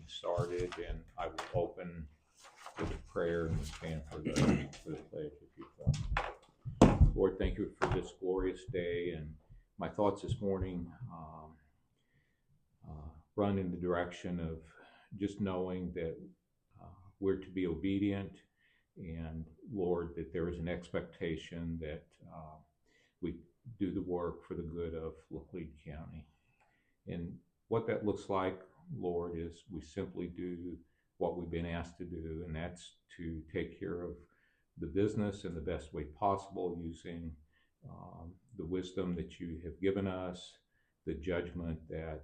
started, and I will open with a prayer and stand for the pledge, if you will. Lord, thank you for this glorious day, and my thoughts this morning run in the direction of just knowing that we're to be obedient, and Lord, that there is an expectation that we do the work for the good of Laclede County. And what that looks like, Lord, is we simply do what we've been asked to do, and that's to take care of the business in the best way possible, using the wisdom that you have given us, the judgment that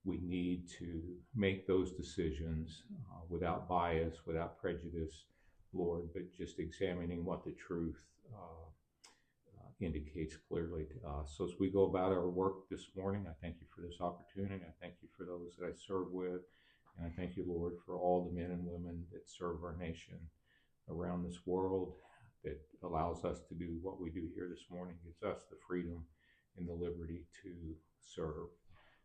we need to make those decisions without bias, without prejudice, Lord, but just examining what the truth indicates clearly to us. So as we go about our work this morning, I thank you for this opportunity. I thank you for those that I serve with. And I thank you, Lord, for all the men and women that serve our nation around this world, that allows us to do what we do here this morning, gives us the freedom and the liberty to serve.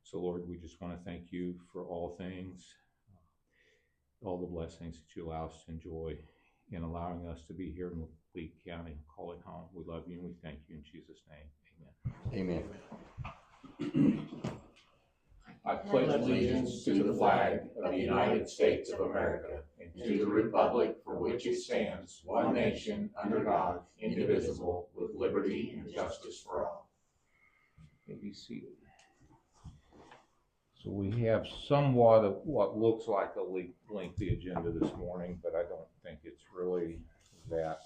So, Lord, we just want to thank you for all things, all the blessings that you allow us to enjoy, in allowing us to be here in Laclede County and call it home. We love you and we thank you in Jesus' name. Amen. Amen. I pledge allegiance to the flag of the United States of America and to the republic for which it stands, one nation, under God, indivisible, with liberty and justice for all. You may be seated. So we have somewhat of what looks like a lengthy agenda this morning, but I don't think it's really that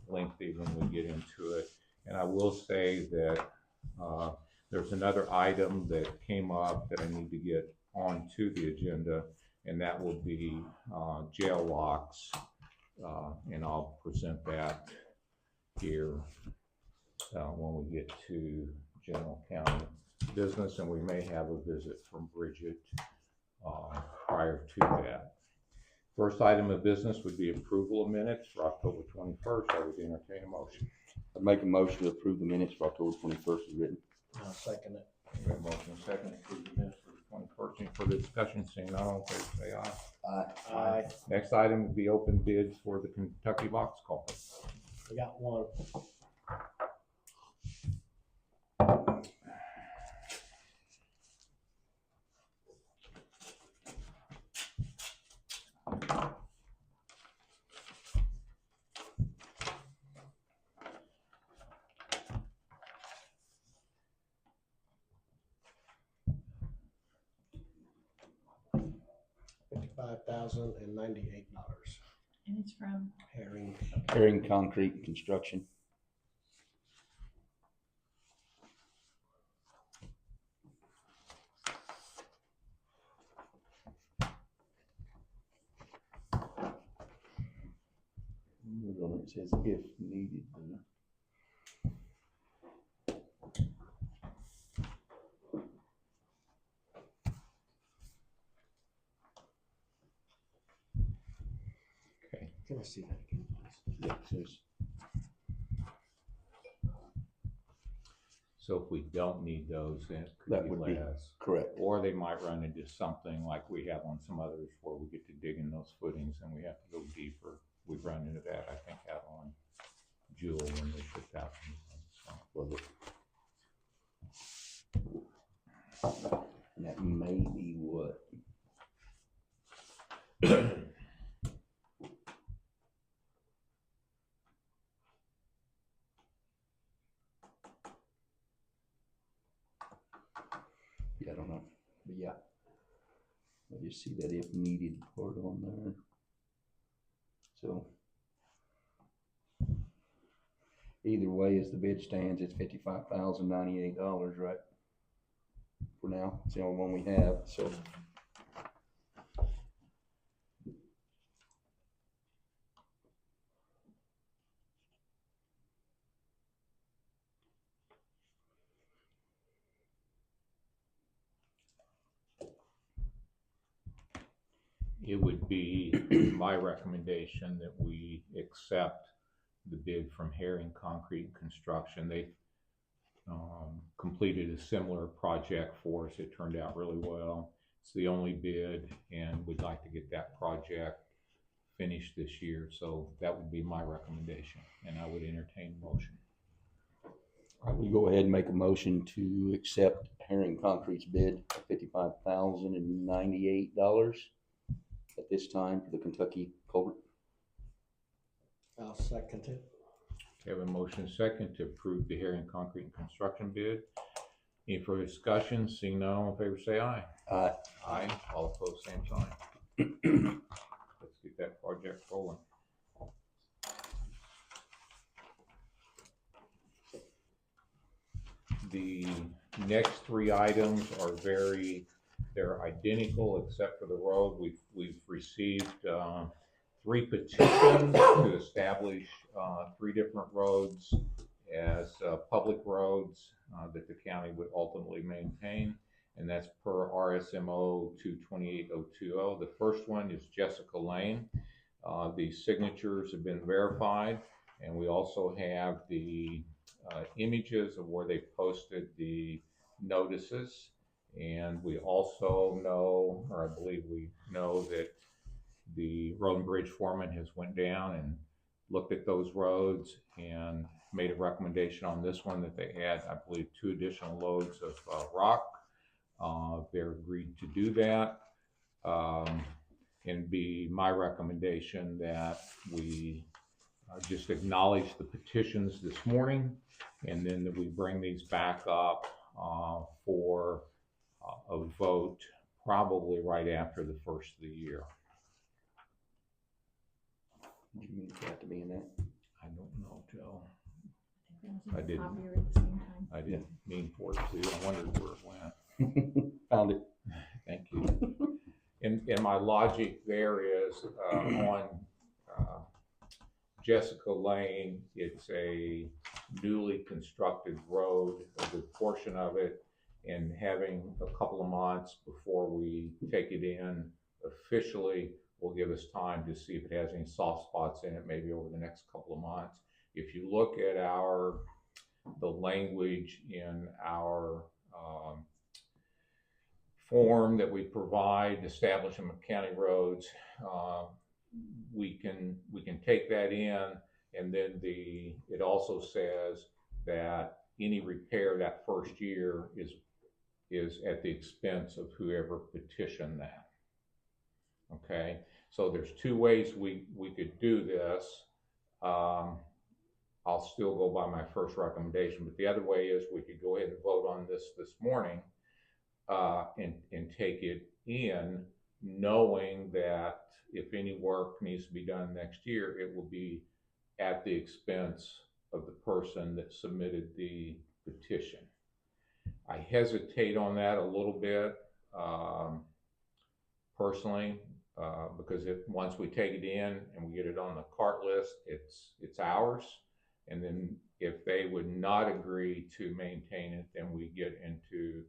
lengthy when we get into it. And I will say that there's another item that came up that I need to get onto the agenda, and that will be jail locks, and I'll present that here when we get to general county business, and we may have a visit from Bridget prior to that. First item of business would be approval of minutes for October 21st. I would entertain a motion. I'd make a motion to approve the minutes for October 21st as written. I'll second it. We have a motion and a second to approve the minutes for the 21st. Any further discussion? Seeing none, all in favor say aye. Aye. Aye. Next item would be open bids for the Kentucky box culvert. We got one. $55,098. And it's from Herring Concrete Construction. It says if needed. Okay. Can I see that again, please? Yeah, it says So if we don't need those, then it could that be would be less. correct. Or they might run into something like we have on some others where we get to dig in those footings and we have to go deeper. We've run into that, I think, out on Jewel when they put that one. So. That may be what? Yeah, I don't know, but yeah, I just see that if needed part on there. So either way, as the bid stands, it's $55,098, right? For now, it's the only one we have, so. It would be my recommendation that we accept the bid from Herring Concrete Construction. They completed a similar project for us. It turned out really well. It's the only bid, and we'd like to get that project finished this year. So that would be my recommendation, and I would entertain a motion. I will go ahead and make a motion to accept Herring Concrete's bid of $55,098 at this time for the Kentucky culvert. I'll second it. We have a motion and second to approve the Herring Concrete and Construction bid. Any further discussion? Seeing none, all in favor say aye. Aye. Aye. All opposed, same sign. Let's get that project rolling. The next three items are they're identical except for the road. We've received 3 petitions to establish 3 different roads as public roads that the county would ultimately maintain, and that's per RSMO 228020. The first one is Jessica Lane. The signatures have been verified, and we also have the images of where they posted the notices. And we also know, or I believe we know, that the road and bridge foreman has went down and looked at those roads and made a recommendation on this one that they had, I believe, 2 additional loads of rock. They're agreed to do that. And be my recommendation that we just acknowledge the petitions this morning, and then that we bring these back up for a vote probably right after the first of the year. Do you mean for that to be in that? I don't know, Joe. I I didn't. Copier at the same time. I didn't mean for it to. I wondered where it went. Found it. Thank you. And my logic there is on Jessica Lane, it's a newly constructed road, a good portion of it, and having a couple of months before we take it in officially will give us time to see if it has any soft spots in it, maybe over the next couple of months. If you look at the language in our form that we provide establishing county roads, we can take that in, and then it also says that any repair that first year is at the expense of whoever petitioned that. Okay, so there's 2 ways we could do this. I'll still go by my first recommendation, but the other way is we could go ahead and vote on this morning and take it in, knowing that if any work needs to be done next year, it will be at the expense of the person that submitted the petition. I hesitate on that a little bit personally, because once we take it in and we get it on the cart list, it's ours. And then if they would not agree to maintain it, then we get into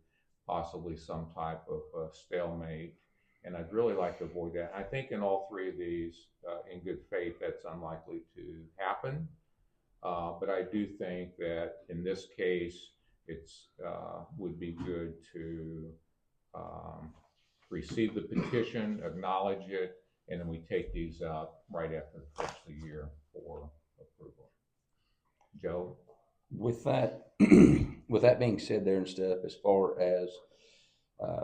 possibly some type of stalemate. And I'd really like to avoid that. I think in all 3 of these, in good faith, that's unlikely to happen. But I do think that in this case, it's would be good to receive the petition, acknowledge it, and then we take these up right after the first of the year for approval. Joe? With that, with that being said there and stuff, as far as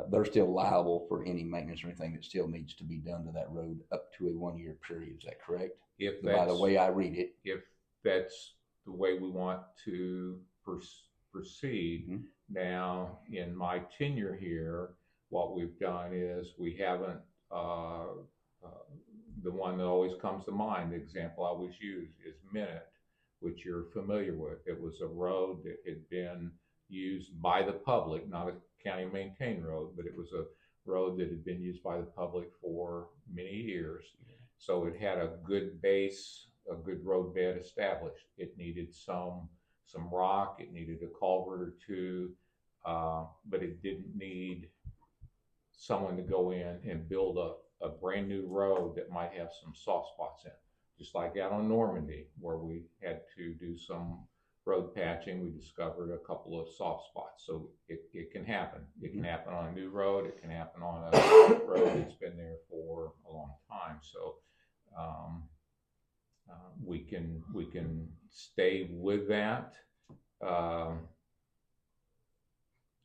they're still liable for any maintenance or anything that still needs to be done to that road up to a 1-year period, is that correct? If By the way I read it. If that's the way we want to proceed. Mm-hmm. Now, in my tenure here, what we've done is we haven't, the one that always comes to mind, the example I always use is Minute, which you're familiar with. It was a road that had been used by the public, not a county maintained road, but it was a road that had been used by the public for many years. So it had a good base, a good road bed established. It needed some rock, it needed a culvert or 2, but it didn't need someone to go in and build a brand new road that might have some soft spots in it. Just like out on Normandy, where we had to do some road patching, we discovered a couple of soft spots. So it can happen. It can happen on a new road. It can happen on a road that's been there for a long time. So we can stay with that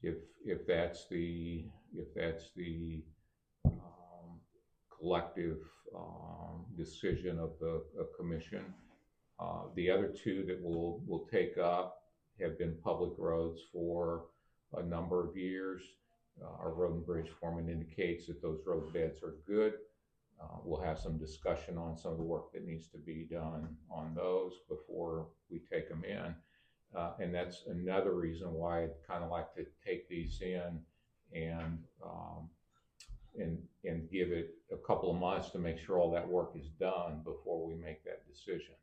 if that's the collective decision of the commission. The other two that we'll take up have been public roads for a number of years. Our road and bridge foreman indicates that those road beds are good. We'll have some discussion on some of the work that needs to be done on those before we take them in. And that's another reason why I'd kind of like to take these in and give it a couple of months to make sure all that work is done before we make that decision.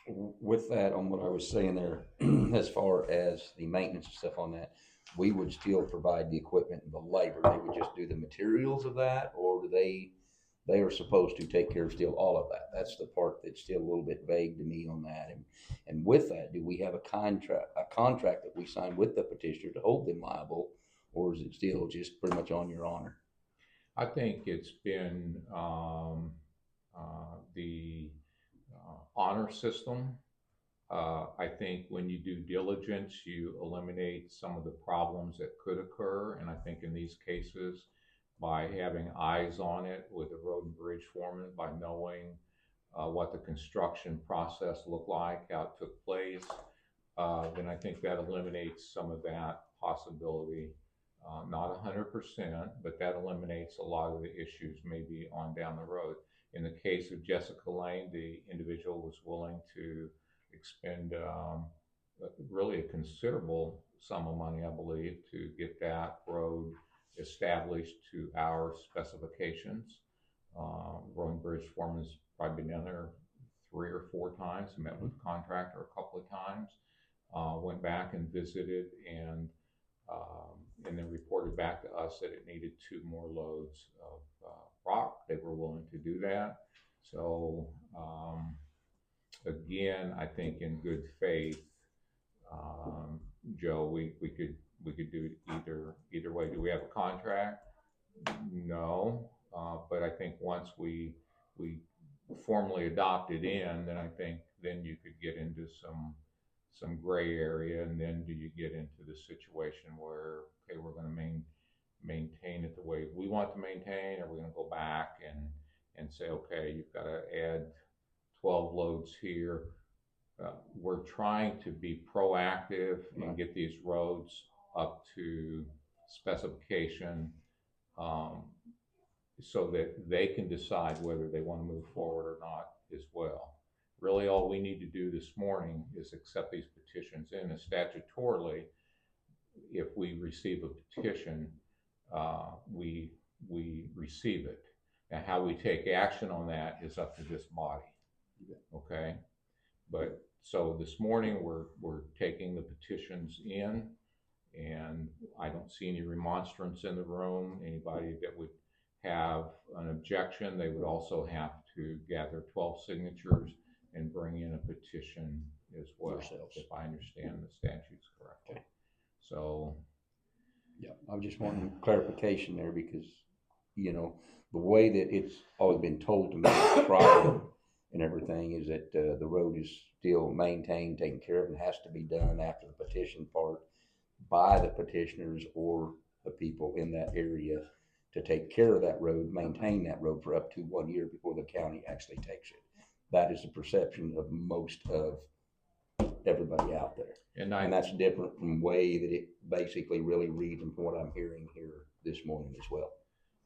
With that, on what I was saying there, as far as the maintenance and stuff on that, we would still provide the equipment and the labor. They would just do the materials of that, or do they are supposed to take care of still all of that? That's the part that's still a little bit vague to me on that. And with that, do we have a contract that we sign with the petitioner to hold them liable, or is it still just pretty much on your honor? I think it's been the honor system. I think when you do diligence, you eliminate some of the problems that could occur. And I think in these cases, by having eyes on it with the road and bridge foreman, by knowing what the construction process looked like, how it took place, then I think that eliminates some of that possibility. Not 100%, but that eliminates a lot of the issues maybe on down the road. In the case of Jessica Lane, the individual was willing to expend really a considerable sum of money, I believe, to get that road established to our specifications. Road and bridge foreman's probably been down there 3 or 4 times, met with the contractor a couple of times, went back and visited, and then reported back to us that it needed 2 more loads of rock. They were willing to do that. So again, I think in good faith, Joe, we could do it either way. Do we have a contract? No, but I think once we formally adopt it in, then I think then you could get into some gray area, and then do you get into the situation where, okay, we're going to maintain it the way we want to maintain, or we're going to go back and say, okay, you've got to add 12 loads here. We're trying to be proactive and get these roads up to specification so that they can decide whether they want to move forward or not as well. Really, all we need to do this morning is accept these petitions in. And statutorily, if we receive a petition, we receive it. Now, how we take action on that is up to this body. Okay, but so this morning we're taking the petitions in, and I don't see any remonstrance in the room. Anybody that would have an objection, they would also have to gather 12 signatures and bring in a petition as well, yourselves, if I understand the statutes correctly. Okay. So yeah, I was just wanting clarification there, because the way that it's always been told to me prior and everything is that the road is still maintained, taken care of, and has to be done after the petition part by the petitioners or the people in that area to take care of that road, maintain that road for up to 1 year before the county actually takes it. That is the perception of most of everybody out there. And that's different from the way that it basically really reads and from what I'm hearing here this morning as well.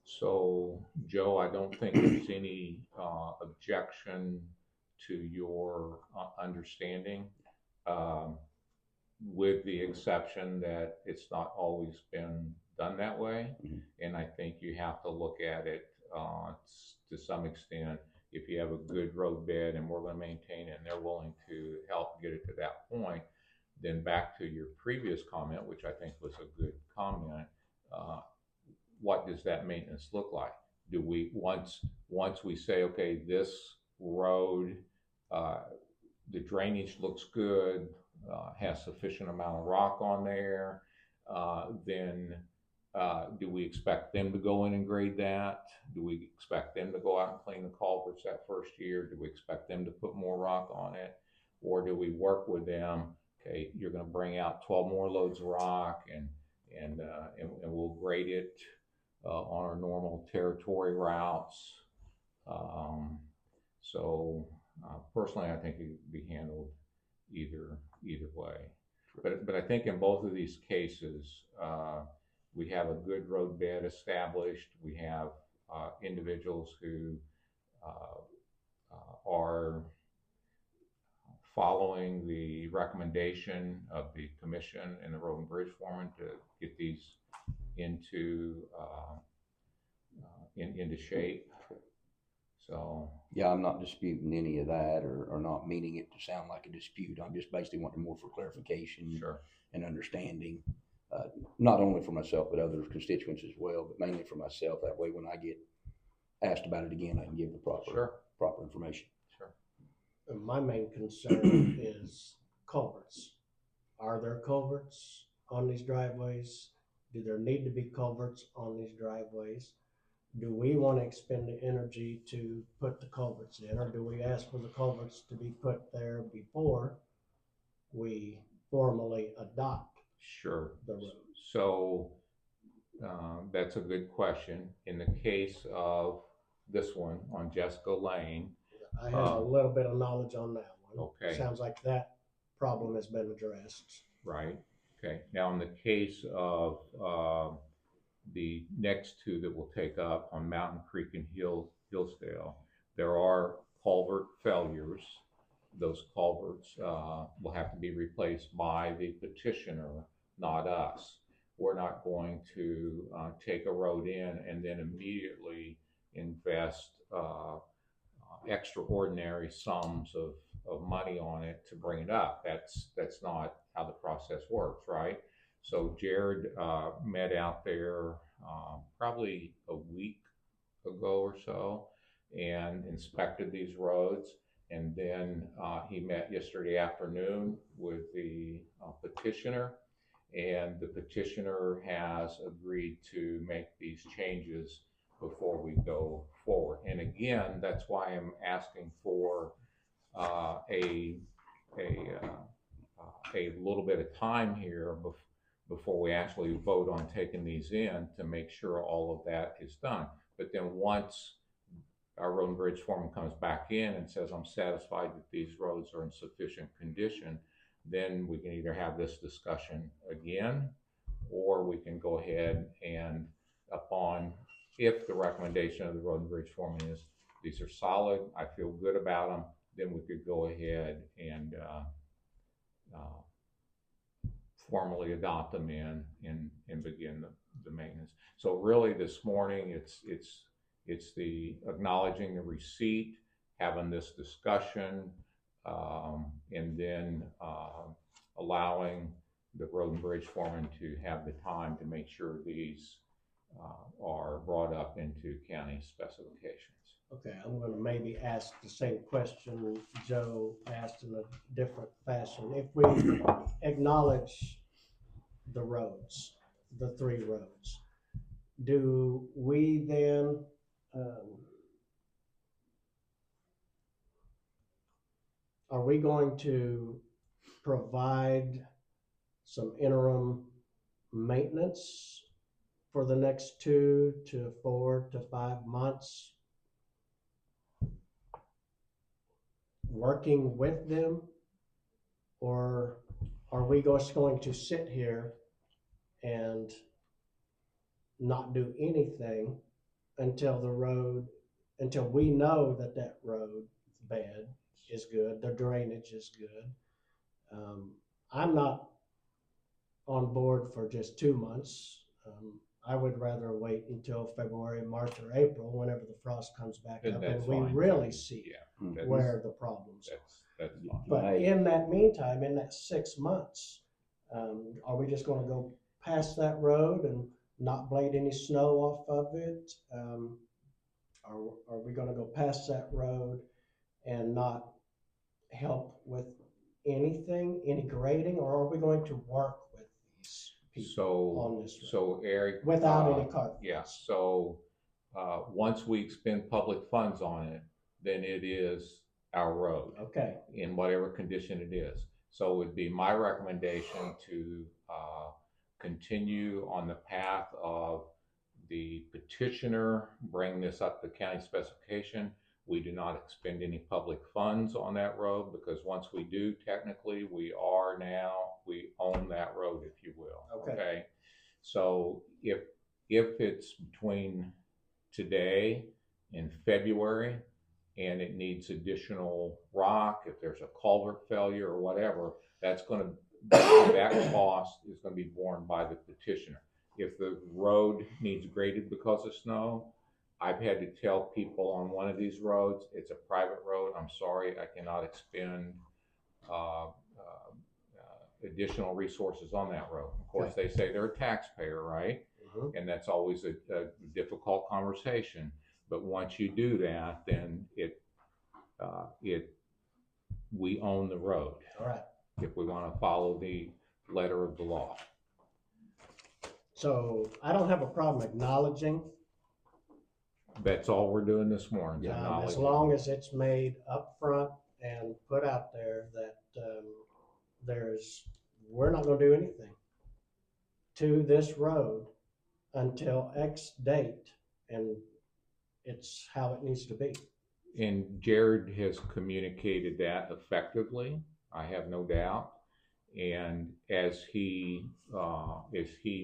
So, Joe, I don't think there's any objection to your understanding, with the exception that it's not always been done that way. Mm-hmm. And I think you have to look at it to some extent. If you have a good road bed and we're going to maintain it and they're willing to help get it to that point, then back to your previous comment, which I think was a good comment, what does that maintenance look like? Do we, once we say, okay, this road the drainage looks good, has sufficient amount of rock on there, then do we expect them to go in and grade that? Do we expect them to go out and clean the culverts that first year? Do we expect them to put more rock on it? Or do we work with them? Okay, you're going to bring out 12 more loads of rock, and we'll grade it on our normal territory routes. Personally, I think it could be handled either way. But I think in both of these cases, we have a good road bed established. We have individuals who are following the recommendation of the commission and the road and bridge foreman to get these into shape. So yeah, I'm not disputing any of that or not meaning it to sound like a dispute. I'm just basically wanting more for clarification sure. and understanding, not only for myself, but other constituents as well, but mainly for myself. That way, when I get asked about it again, I can give the proper information. Sure. My main concern is culverts. Are there culverts on these driveways? Do there need to be culverts on these driveways? Do we want to expend the energy to put the culverts in, or do we ask for the culverts to be put there before we formally adopt Sure. the road? So that's a good question. In the case of this one on Jessica Lane, I have a little bit of knowledge on that one. Okay. Sounds like that problem has been addressed. right? Okay. Now, in the case of the next two that we'll take up on Mountain Creek and Hillsdale, there are culvert failures. Those culverts will have to be replaced by the petitioner, not us. We're not going to take a road in and then immediately invest extraordinary sums of money on it to bring it up. That's not how the process works, right? So Jared met out there probably a week ago or so and inspected these roads. And then he met yesterday afternoon with the petitioner, and the petitioner has agreed to make these changes before we go forward. And again, that's why I'm asking for a little bit of time here before we actually vote on taking these in, to make sure all of that is done. But then once our road and bridge foreman comes back in and says, I'm satisfied that these roads are in sufficient condition, then we can either have this discussion again, or we can go ahead and if the recommendation of the road and bridge foreman is these are solid, I feel good about them, then we could go ahead and formally adopt them and begin the maintenance. So really this morning, it's the acknowledging the receipt, having this discussion, and then allowing the road and bridge foreman to have the time to make sure these are brought up into county specifications. Okay, I'm going to maybe ask the same question Joe asked in a different fashion. If we acknowledge the roads, the 3 roads, do we then are we going to provide some interim maintenance for the next 2 to 4 to 5 months, working with them? Or are we just going to sit here and not do anything until we know that road bed is good, the drainage is good? I'm not on board for just 2 months. I would rather wait until February, March, or April, whenever the frost comes back up, and we really see where the problems are. That's fine. But in that meantime, in that 6 months, are we just going to go past that road and not blade any snow off of it? Are we going to go past that road and not help with anything, any grading, or are we going to work with these people on this road? So Eric. Without any carpet? Yeah, so, once we expend public funds on it, then it is our road Okay, in whatever condition it is. So it would be my recommendation to, continue on the path of the petitioner bring this up to county specification. We do not expend any public funds on that road, because once we do, technically, we own that road, if you will. Okay. So if it's between today and February and it needs additional rock, if there's a culvert failure or whatever, that cost is gonna be borne by the petitioner. If the road needs graded because of snow, I've had to tell people on one of these roads, it's a private road, I'm sorry, I cannot expend additional resources on that road. Of course, they say they're a taxpayer, right? Mhm. And that's always a difficult conversation. But once you do that, then we own the road all right. if we want to follow the letter of the law. So I don't have a problem acknowledging, That's all we're doing this morning. as long as it's made upfront and put out there that we're not gonna do anything to this road until X date, and it's how it needs to be. And Jared has communicated that effectively, I have no doubt. And as he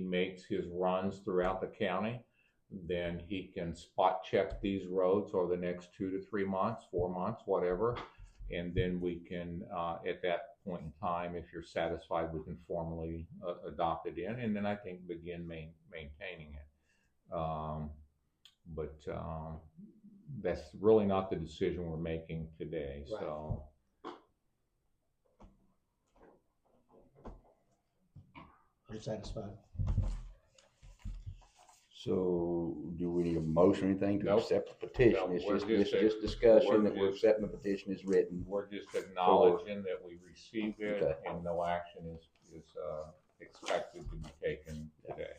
makes his runs throughout the county, then he can spot check these roads over the next 2 to 3 months, 4 months, whatever. And then we can, at that point in time, if you're satisfied, we can formally adopt it in, and then I think begin maintaining it. But that's really not the decision we're making today, Right. so. I'm satisfied. So do we need a motion or anything to Nope. accept the petition? No, It's we're just just- discussion we're that we're just- accepting the petition is written. We're just acknowledging that we received it, Okay. and no action is expected to be taken today.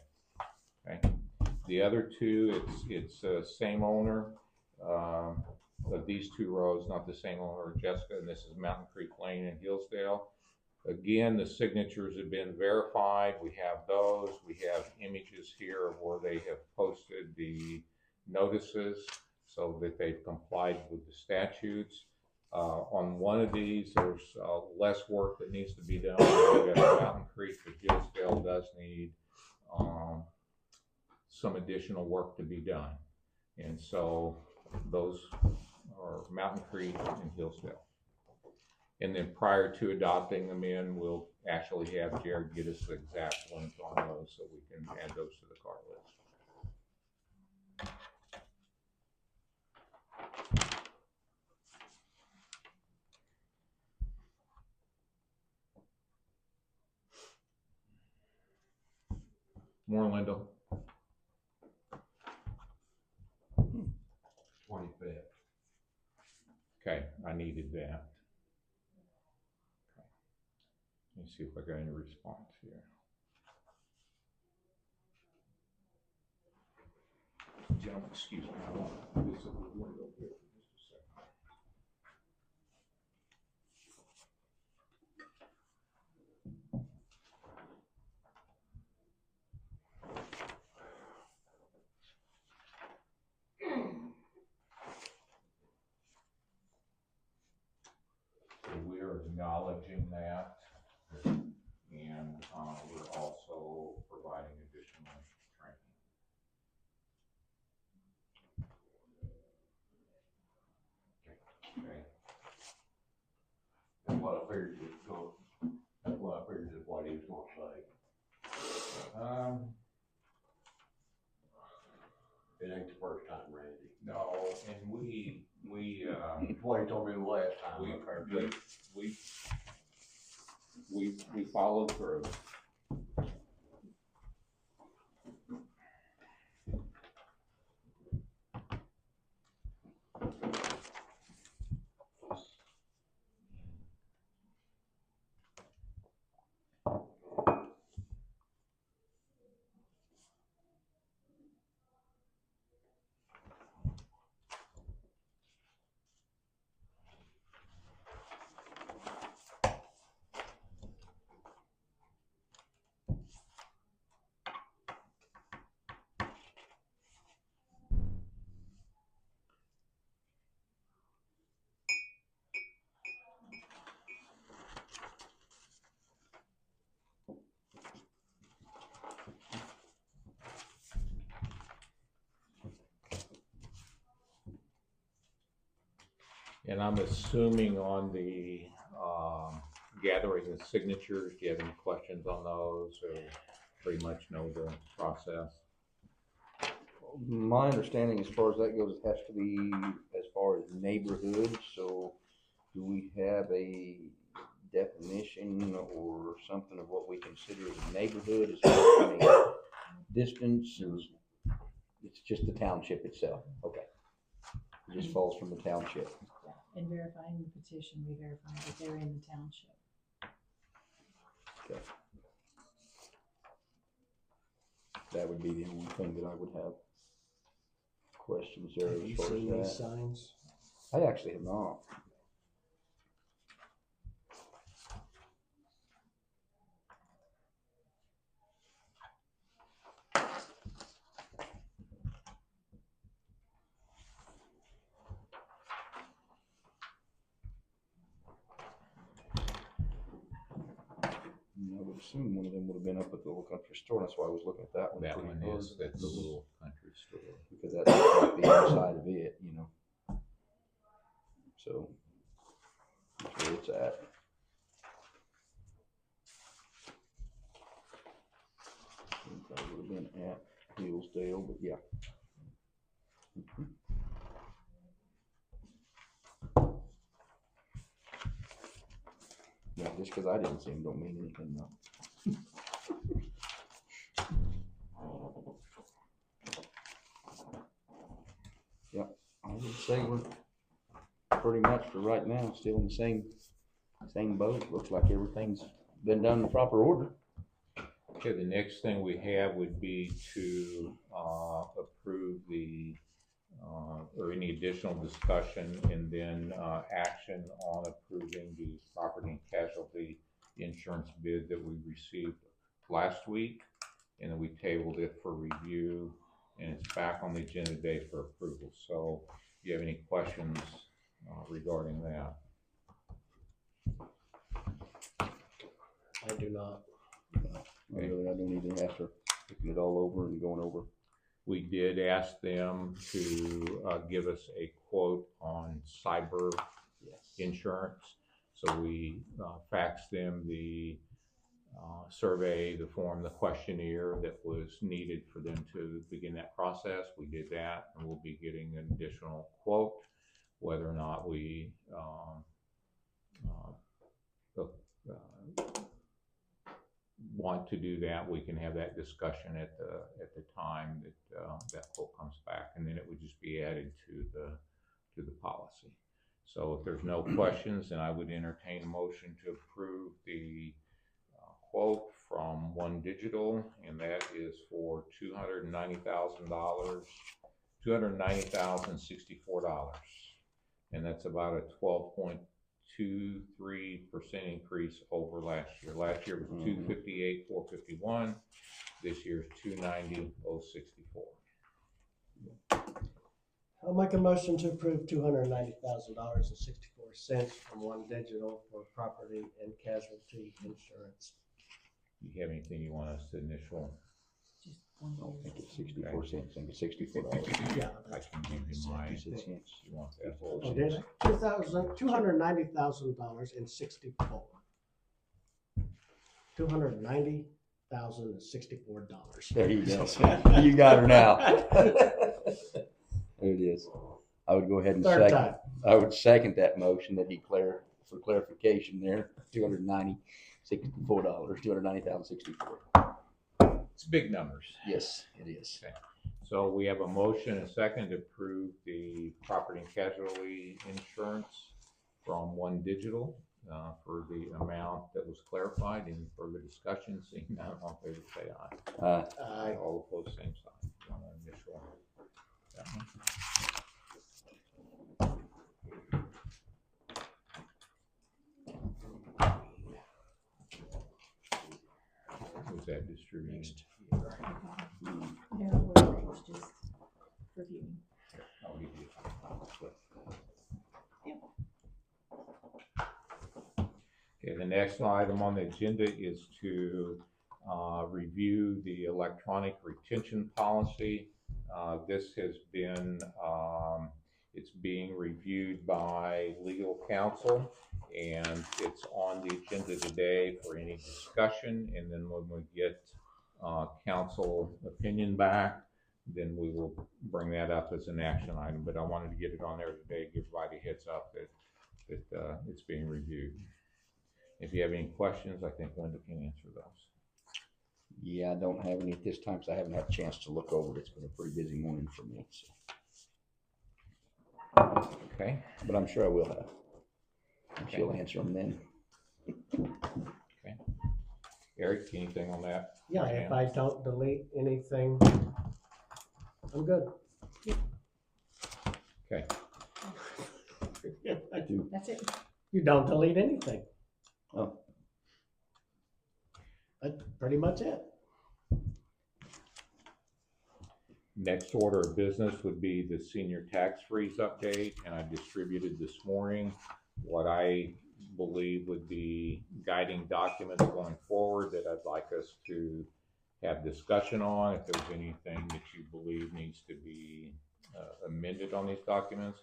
Okay. The other two, it's same owner of these two roads, not the same owner of Jessica, and this is Mountain Creek Lane in Hillsdale. Again, the signatures have been verified. We have those. We have images here of where they have posted the notices so that they've complied with the statutes. On one of these, there's less work that needs to be done. Mountain Creek, but Hillsdale does need some additional work to be done. And so those are Mountain Creek and Hillsdale. And then prior to adopting them in, we'll actually have Jared get us the exact link on those so we can add those to the cart list. More, Lyndol. 25th. Okay, I needed that. Okay. Let me see if I got any response here. Gentlemen, excuse me. I want to visit with Lyndol here for just a second. So we are acknowledging that, and we're also providing additional training. Okay. That's what I figured it was going, that's what I figured is what he was gonna say. It ain't the first time, Randy. No, and we That's what he told me the last time. I heard we followed through. And I'm assuming on the gathering the signatures, do you have any questions on those, or pretty much know the process? My understanding as far as that goes, it has to be as far as neighborhoods, so do we have a definition or something of what we consider as a neighborhood as far as a distance, or it's just the township itself? Okay. It just falls from the township. Yeah, in verifying the petition, we verify that they're in the township. Okay. That would be the only thing that I would have questions there Have as you far seen as these that. signs? I actually have not. I would assume one of them would have been up at the little country store. That's why I was looking at that one. That pretty one hard. is, that's the little country store. Because that's like the inside of it, you know. So that's where it's at. That would have been at Hillsdale, but yeah. Yeah, just because I didn't see him don't mean anything though. Yep, I would say we're pretty much for right now still in the same boat. Looks like everything's been done in the proper order. Okay, the next thing we have would be to approve the or any additional discussion and then action on approving the property and casualty insurance bid that we received last week, and then we tabled it for review, and it's back on the agenda today for approval. So do you have any questions regarding that? I do not. Okay. Really, I don't either after looking it all over and going over. We did ask them to give us a quote on cyber insurance. So we faxed them the survey, the form, the questionnaire that was needed for them to begin that process. We did that, and we'll be getting an additional quote. Whether or not we want to do that, we can have that discussion at the time that that quote comes back, and then it would just be added to the policy. So if there's no questions, then I would entertain a motion to approve the quote from One Digital, and that is for $290,064, and that's about a 12.23% increase over last year. Last year was $258,451. This year's $290,064. I'll make a motion to approve $290,000.64 from One Digital for property and casualty insurance. Do you have anything you want us to initial? Just one I don't year. think it's 64 cents. I think it's $64. Yeah. I can give you mine. 66 cents. You want that whole? Oh, did I? $290,000.64. $290,064. There you go. You got her now. There it is. I would go ahead and Third second. time. I would second that motion that he for clarification there. $290,064. $290,064. It's big numbers. Yes, it is. Okay. So we have a motion and a second to approve the property and casualty insurance from One Digital for the amount that was clarified. Any further discussion? Seeing none, all in favor say aye. Aye. All opposed, same sign. You want to initial that one? Was that distributed? No, we're just reviewing. I'll give you. Okay, the next item on the agenda is to review the electronic retention policy. This has been It's being reviewed by legal counsel, and it's on the agenda today for any discussion. And then when we get council opinion back, then we will bring that up as an action item. But I wanted to get it on there today, give everybody a heads up that it's being reviewed. If you have any questions, I think Linda can answer those. Yeah, I don't have any at this time because I haven't had a chance to look over it. It's been a pretty busy morning for me. So. Okay. But I'm sure I will have. Okay. She'll answer them then. Okay. Erik, anything on that? Yeah, if I don't delete anything, I'm good. Okay. That's it. You don't delete anything. Oh. That's pretty much it. Next order of business would be the senior tax freeze update, and I distributed this morning what I believe would be guiding documents going forward that I'd like us to have discussion on. If there's anything that you believe needs to be amended on these documents,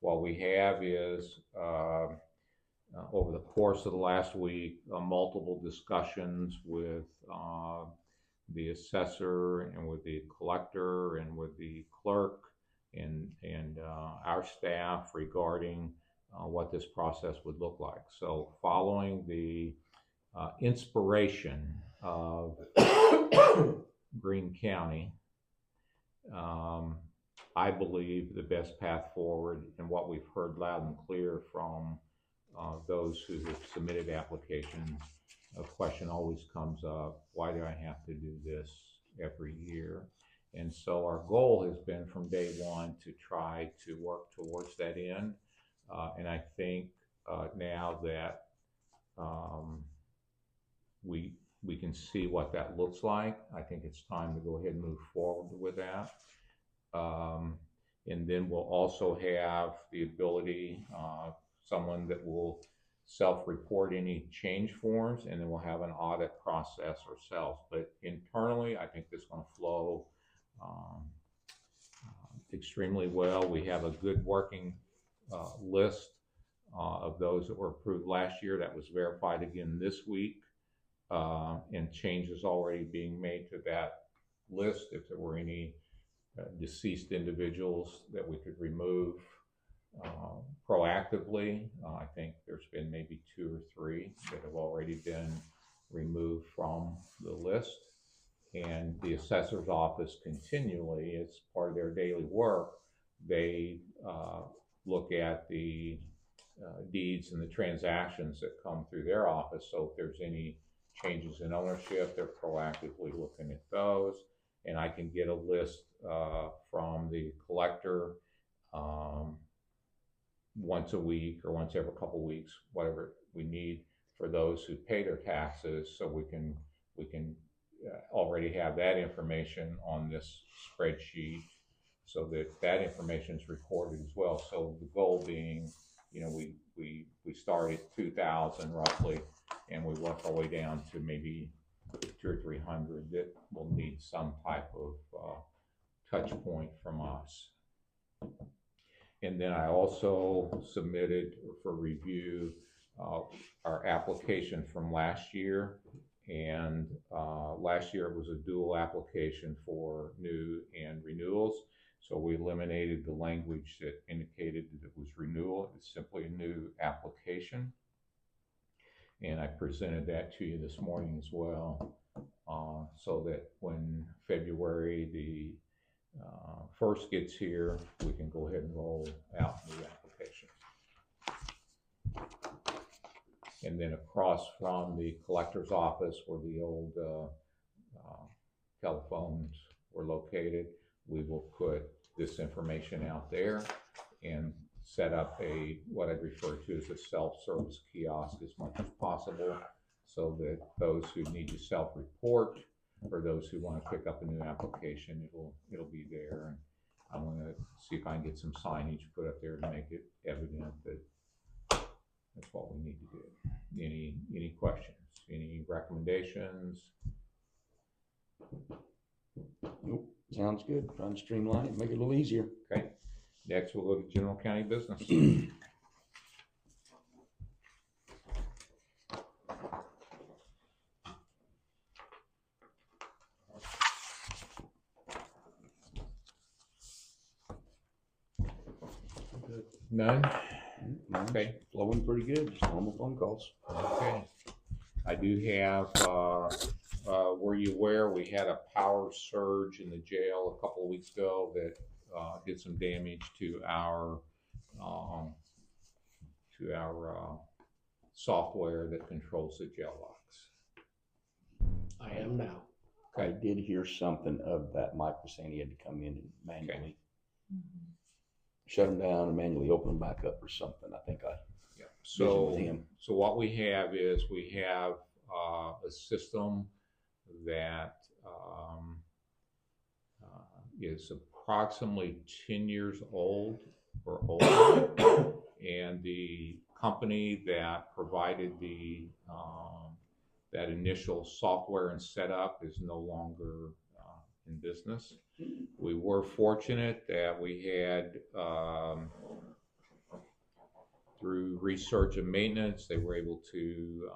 what we have is over the course of the last week, multiple discussions with the assessor and with the collector and with the clerk and our staff regarding what this process would look like. So following the inspiration of Greene County, I believe the best path forward, and what we've heard loud and clear from those who have submitted applications, a question always comes up: why do I have to do this every year? And so our goal has been from day one to try to work towards that end. And I think now that we can see what that looks like, I think it's time to go ahead and move forward with that. And then we'll also have the ability, someone that will self-report any change forms, and then we'll have an audit process ourselves. But internally, I think this is going to flow extremely well. We have a good working list of those that were approved last year that was verified again this week, and changes already being made to that list. If there were any deceased individuals that we could remove proactively, I think there's been maybe 2 or 3 that have already been removed from the list. And the assessor's office continually, as part of their daily work, they look at the deeds and the transactions that come through their office. So if there's any changes in ownership, they're proactively looking at those. And I can get a list from the collector once a week or once every couple of weeks, whatever we need, for those who pay their taxes, so we can already have that information on this spreadsheet, so that that information is recorded as well. So the goal being, you know, we start at 2,000 roughly, and we work our way down to maybe 200 or 300 that will need some type of touch point from us. And then I also submitted for review our application from last year. And last year it was a dual application for new and renewals. So we eliminated the language that indicated that it was renewal. It's simply a new application. And I presented that to you this morning as well, so that when February the 1st gets here, we can go ahead and roll out new applications. And then across from the collector's office, where the old telephones were located, we will put this information out there and set up what I refer to as a self-service kiosk as much as possible, so that those who need to self-report or those who want to pick up a new application, it'll be there. And I'm going to see if I can get some signage put up there to make it evident that that's what we need to do. Any questions? Any recommendations? Nope. Sounds good. Trying to streamline it, make it a little easier. Okay. Next, we'll go to general county business. None? Okay. Flowing pretty good, just normal phone calls. Okay. I do have, were you aware we had a power surge in the jail a couple of weeks ago that did some damage to our software that controls the jail locks? I am now. I did hear something of that. Mike was saying he had to come in and manually shut them down and manually open them back up or something. I think I So, with him. so what we have is we have a system that is approximately 10 years old or older, and the company that provided the that initial software and setup is no longer in business. We were fortunate that we had through research and maintenance, they were able to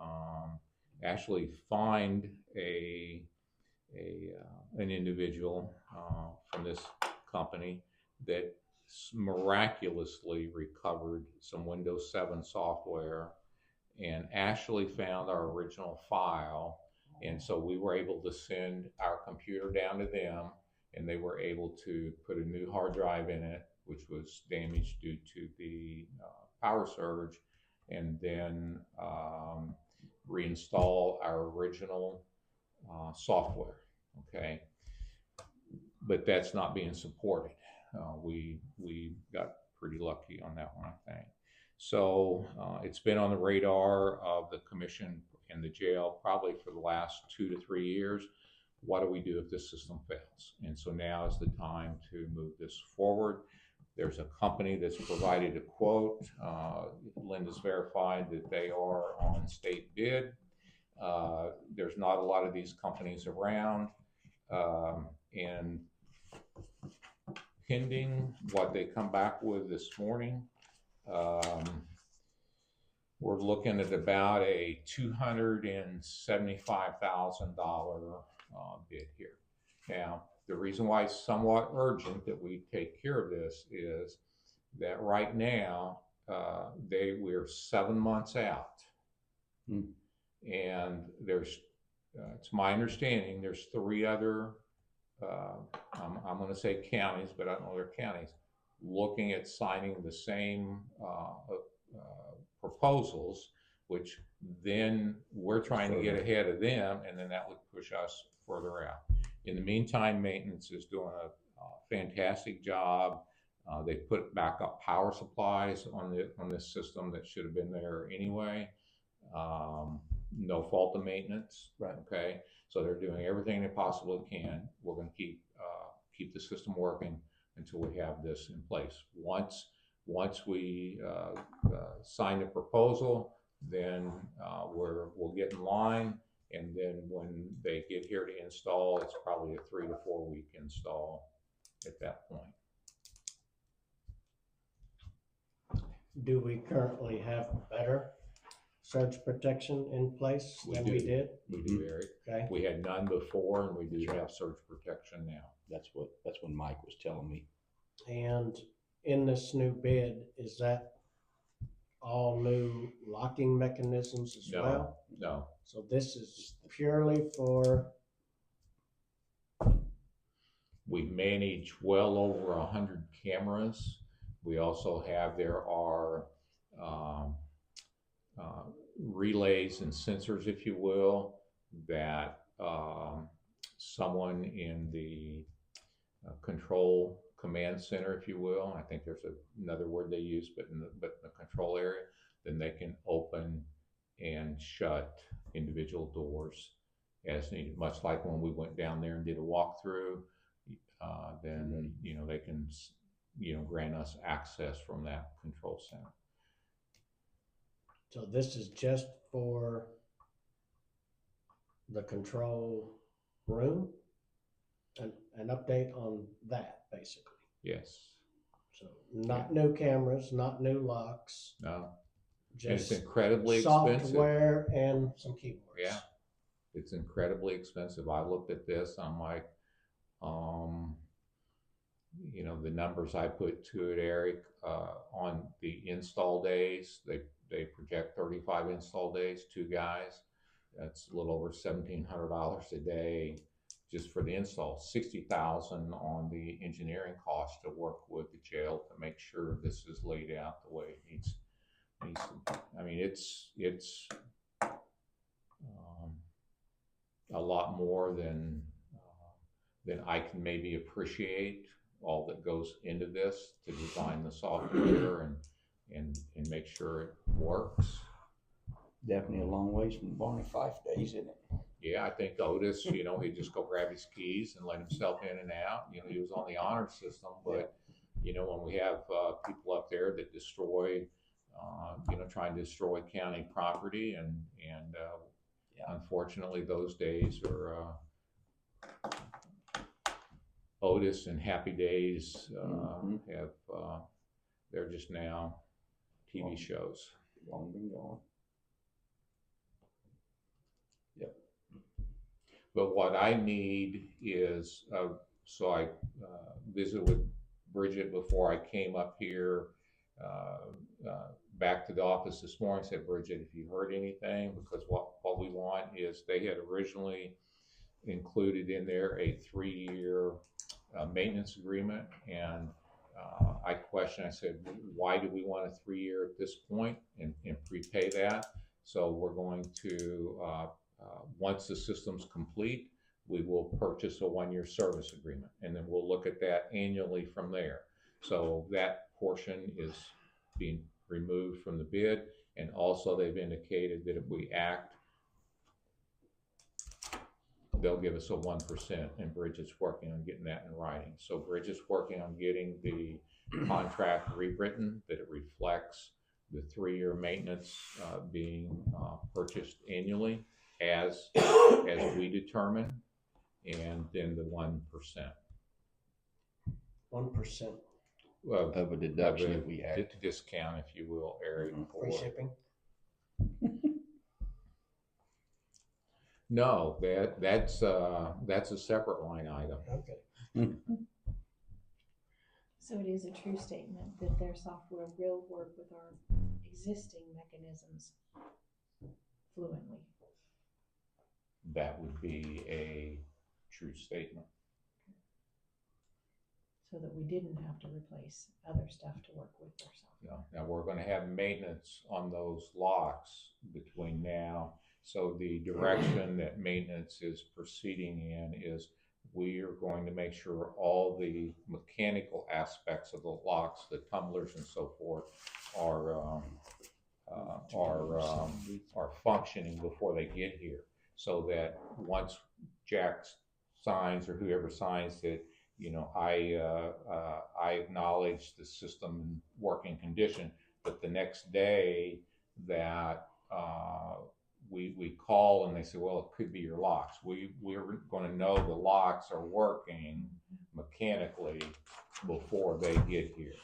actually find an individual from this company that miraculously recovered some Windows 7 software and actually found our original file. And so we were able to send our computer down to them, and they were able to put a new hard drive in it, which was damaged due to the power surge, and then reinstall our original software. Okay, but that's not being supported. We got pretty lucky on that one, I think. So it's been on the radar of the commission and the jail probably for the last 2 to 3 years. What do we do if this system fails? And so now is the time to move this forward. There's a company that's provided a quote. Linda's verified that they are on state bid. There's not a lot of these companies around. And pending what they come back with this morning, we're looking at about a $275,000 bid here. Now, the reason why it's somewhat urgent that we take care of this is that right now we're 7 months out, and there's it's my understanding there's 3 other I'm going to say counties, but I don't know their counties, looking at signing the same proposals, which then we're trying to get ahead of them, and then that would push us further out. In the meantime, maintenance is doing a fantastic job. They put backup power supplies on this system that should have been there anyway. No fault of maintenance, right? Okay, so they're doing everything they possibly can. We're going to keep the system working until we have this in place. Once we sign the proposal, then we'll get in line. And then when they get here to install, it's probably a 3 to 4 week install at that point. Do we currently have better surge protection in place than we did? We do, Erik. Okay. We had none before, and we do have surge protection now. That's when Mike was telling me. And in this new bid, is that all new locking mechanisms as well? No. So this is purely for... We manage well over 100 cameras. We also have, there are relays and sensors, if you will, that someone in the control command center, if you will, I think there's another word they use, but in the control area, then they can open and shut individual doors as needed, much like when we went down there and did a walkthrough. Then they can grant us access from that control center. So this is just for the control room? An update on that, basically. Yes. So not new cameras, not new locks, No, and it's just incredibly expensive. software and some keyboards. Yeah, it's incredibly expensive. I looked at this, I'm like, you know, the numbers I put to it, Erik, on the install days, they project 35 install days, 2 guys. That's a little over $1,700 a day just for the install. $60,000 on the engineering cost to work with the jail to make sure this is laid out the way it needs to. I mean, it's a lot more than I can maybe appreciate, all that goes into this to design the software and make sure it works. Definitely a long ways from Barney Fife days, isn't it? Yeah, I think Otis, you know, he'd just go grab his keys and let himself in and out. You know, he was on the honor system, but you know, when we have people up there that destroy, you know, trying to destroy county property, and unfortunately, those days are Otis and Happy Days have they're just now TV shows. Long been gone. Yep. But what I need is, so I visited with Bridget before I came up here, back to the office this morning. Said, Bridget, if you heard anything, because what we want is, they had originally included in there a 3-year maintenance agreement, and I questioned, I said, why do we want a 3-year at this point and prepay that? So we're going to, once the system's complete, we will purchase a 1-year service agreement, and then we'll look at that annually from there. So that portion is being removed from the bid, and also they've indicated that if we act, they'll give us a 1%, and Bridget's working on getting that in writing. So Bridget's working on getting the contract rewritten that it reflects the 3-year maintenance being purchased annually as we determine, and then the 1%. 1% Of a deduction if we act. Discount, if you will, Erik. free shipping. No, that's a separate line item. Okay. So it is a true statement that their software will work with our existing mechanisms fluently. That would be a true statement. So that we didn't have to replace other stuff to work with their software. Now we're going to have maintenance on those locks between now. So the direction that maintenance is proceeding in is, we are going to make sure all the mechanical aspects of the locks, the tumblers and so forth, are functioning before they get here, so that once Jack signs, or whoever signs it, you know, I acknowledge the system in working condition. But the next day that we call and they say, well, it could be your locks. We're going to know the locks are working mechanically before they get here.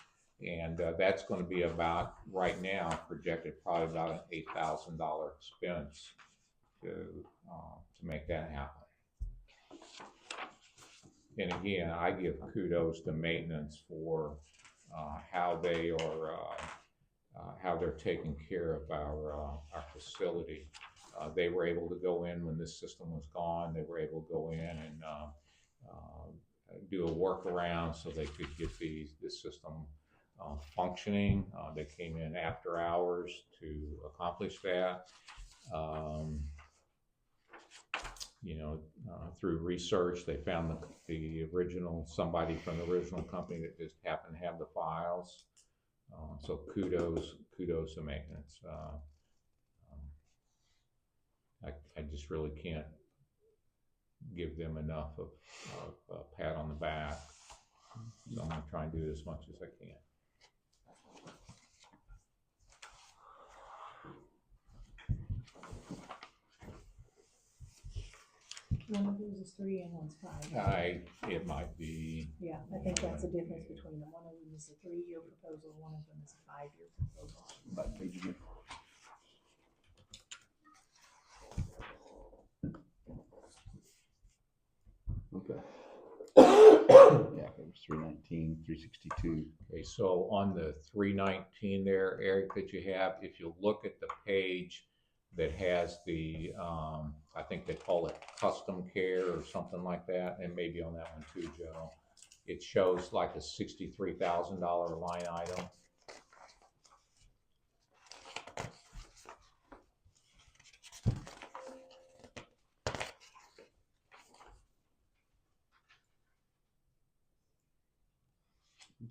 And that's going to be about, right now, projected probably about an $8,000 expense to make that happen. And again, I give kudos to maintenance for how they are, how they're taking care of our facility. They were able to go in when this system was gone. They were able to go in and do a workaround so they could get this system functioning. They came in after hours to accomplish that. You know, through research, they found the original, somebody from the original company that just happened to have the files. So kudos to maintenance. I just really can't give them enough of a pat on the back. So I'm going to try and do as much as I can. One of those is 3 and one's 5. It might be, Yeah, I think that's the difference between them. One of them is a 3-year proposal, one of them is a 5-year proposal. Back page again. Okay. Yeah, it was 319, 362. okay, so on the 319 there, Eric, that you have, if you look at the page that has the, I think they call it custom care or something like that, and maybe on that one too, Joe. It shows like a $63,000 line item.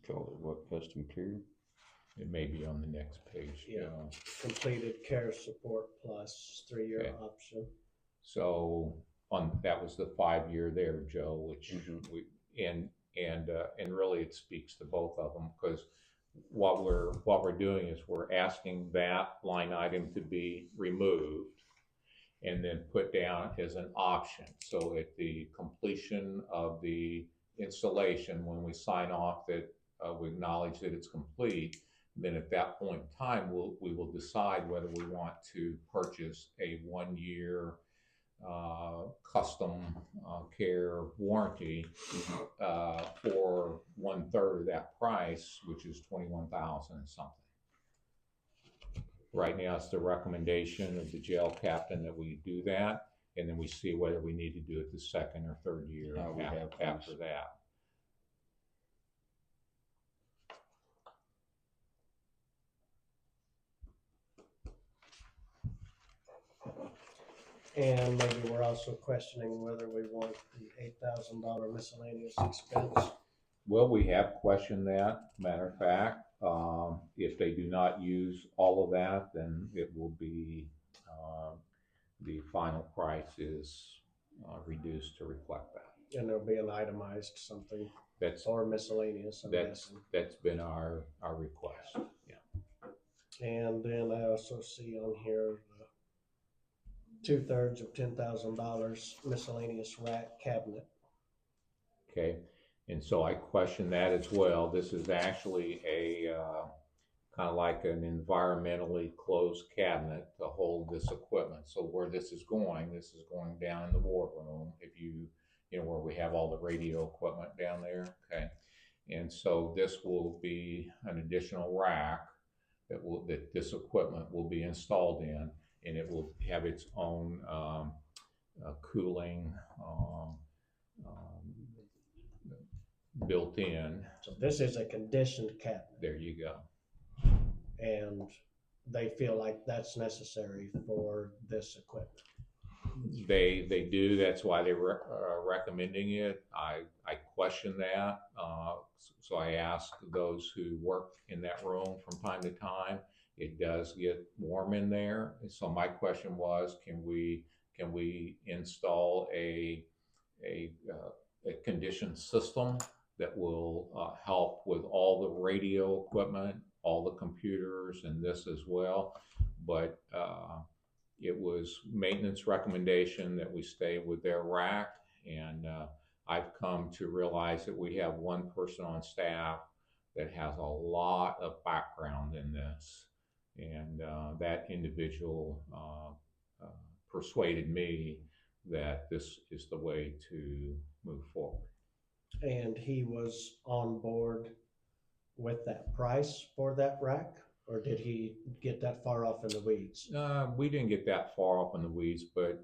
Call it what, custom care? It may be on the next page, Yeah. Joe. Completed care support plus 3-year Okay. option. So that was the 5-year there, Joe, which Mhm. and really it speaks to both of them, because what we're doing is we're asking that line item to be removed and then put down as an option. So at the completion of the installation, when we sign off that we acknowledge that it's complete, then at that point in time, we will decide whether we want to purchase a 1-year custom care warranty for 1/3 of that price, which is $21,000 and something. Right now, it's the recommendation of the jail captain that we do that, and then we see whether we need to do it the 2nd or 3rd year We have after that. And maybe we're also questioning whether we want the $8,000 miscellaneous expense. Well, we have questioned that. Matter of fact, if they do not use all of that, then it will be, the final price is reduced to reflect that. And there'll be an itemized something That's or miscellaneous, I'm guessing. that's been our request. Yeah. And then I also see on here 2/3 of $10,000 miscellaneous rack cabinet. Okay. And so I question that as well. This is actually a kind of like an environmentally closed cabinet to hold this equipment. So where this is going down in the war room. If you know where we have all the radio equipment down there. Okay. And so this will be an additional rack that this equipment will be installed in, and it will have its own cooling built in. So this is a conditioned cabinet, There you go. and they feel like that's necessary for this equipment. They do. That's why they're recommending it. I question that. So I ask those who work in that room from time to time. It does get warm in there. So my question was, can we install a conditioned system that will help with all the radio equipment, all the computers, and this as well? But it was maintenance recommendation that we stay with their rack, and I've come to realize that we have one person on staff that has a lot of background in this, and that individual persuaded me that this is the way to move forward. And he was on board with that price for that rack, or did he get that far off in the weeds? We didn't get that far off in the weeds, but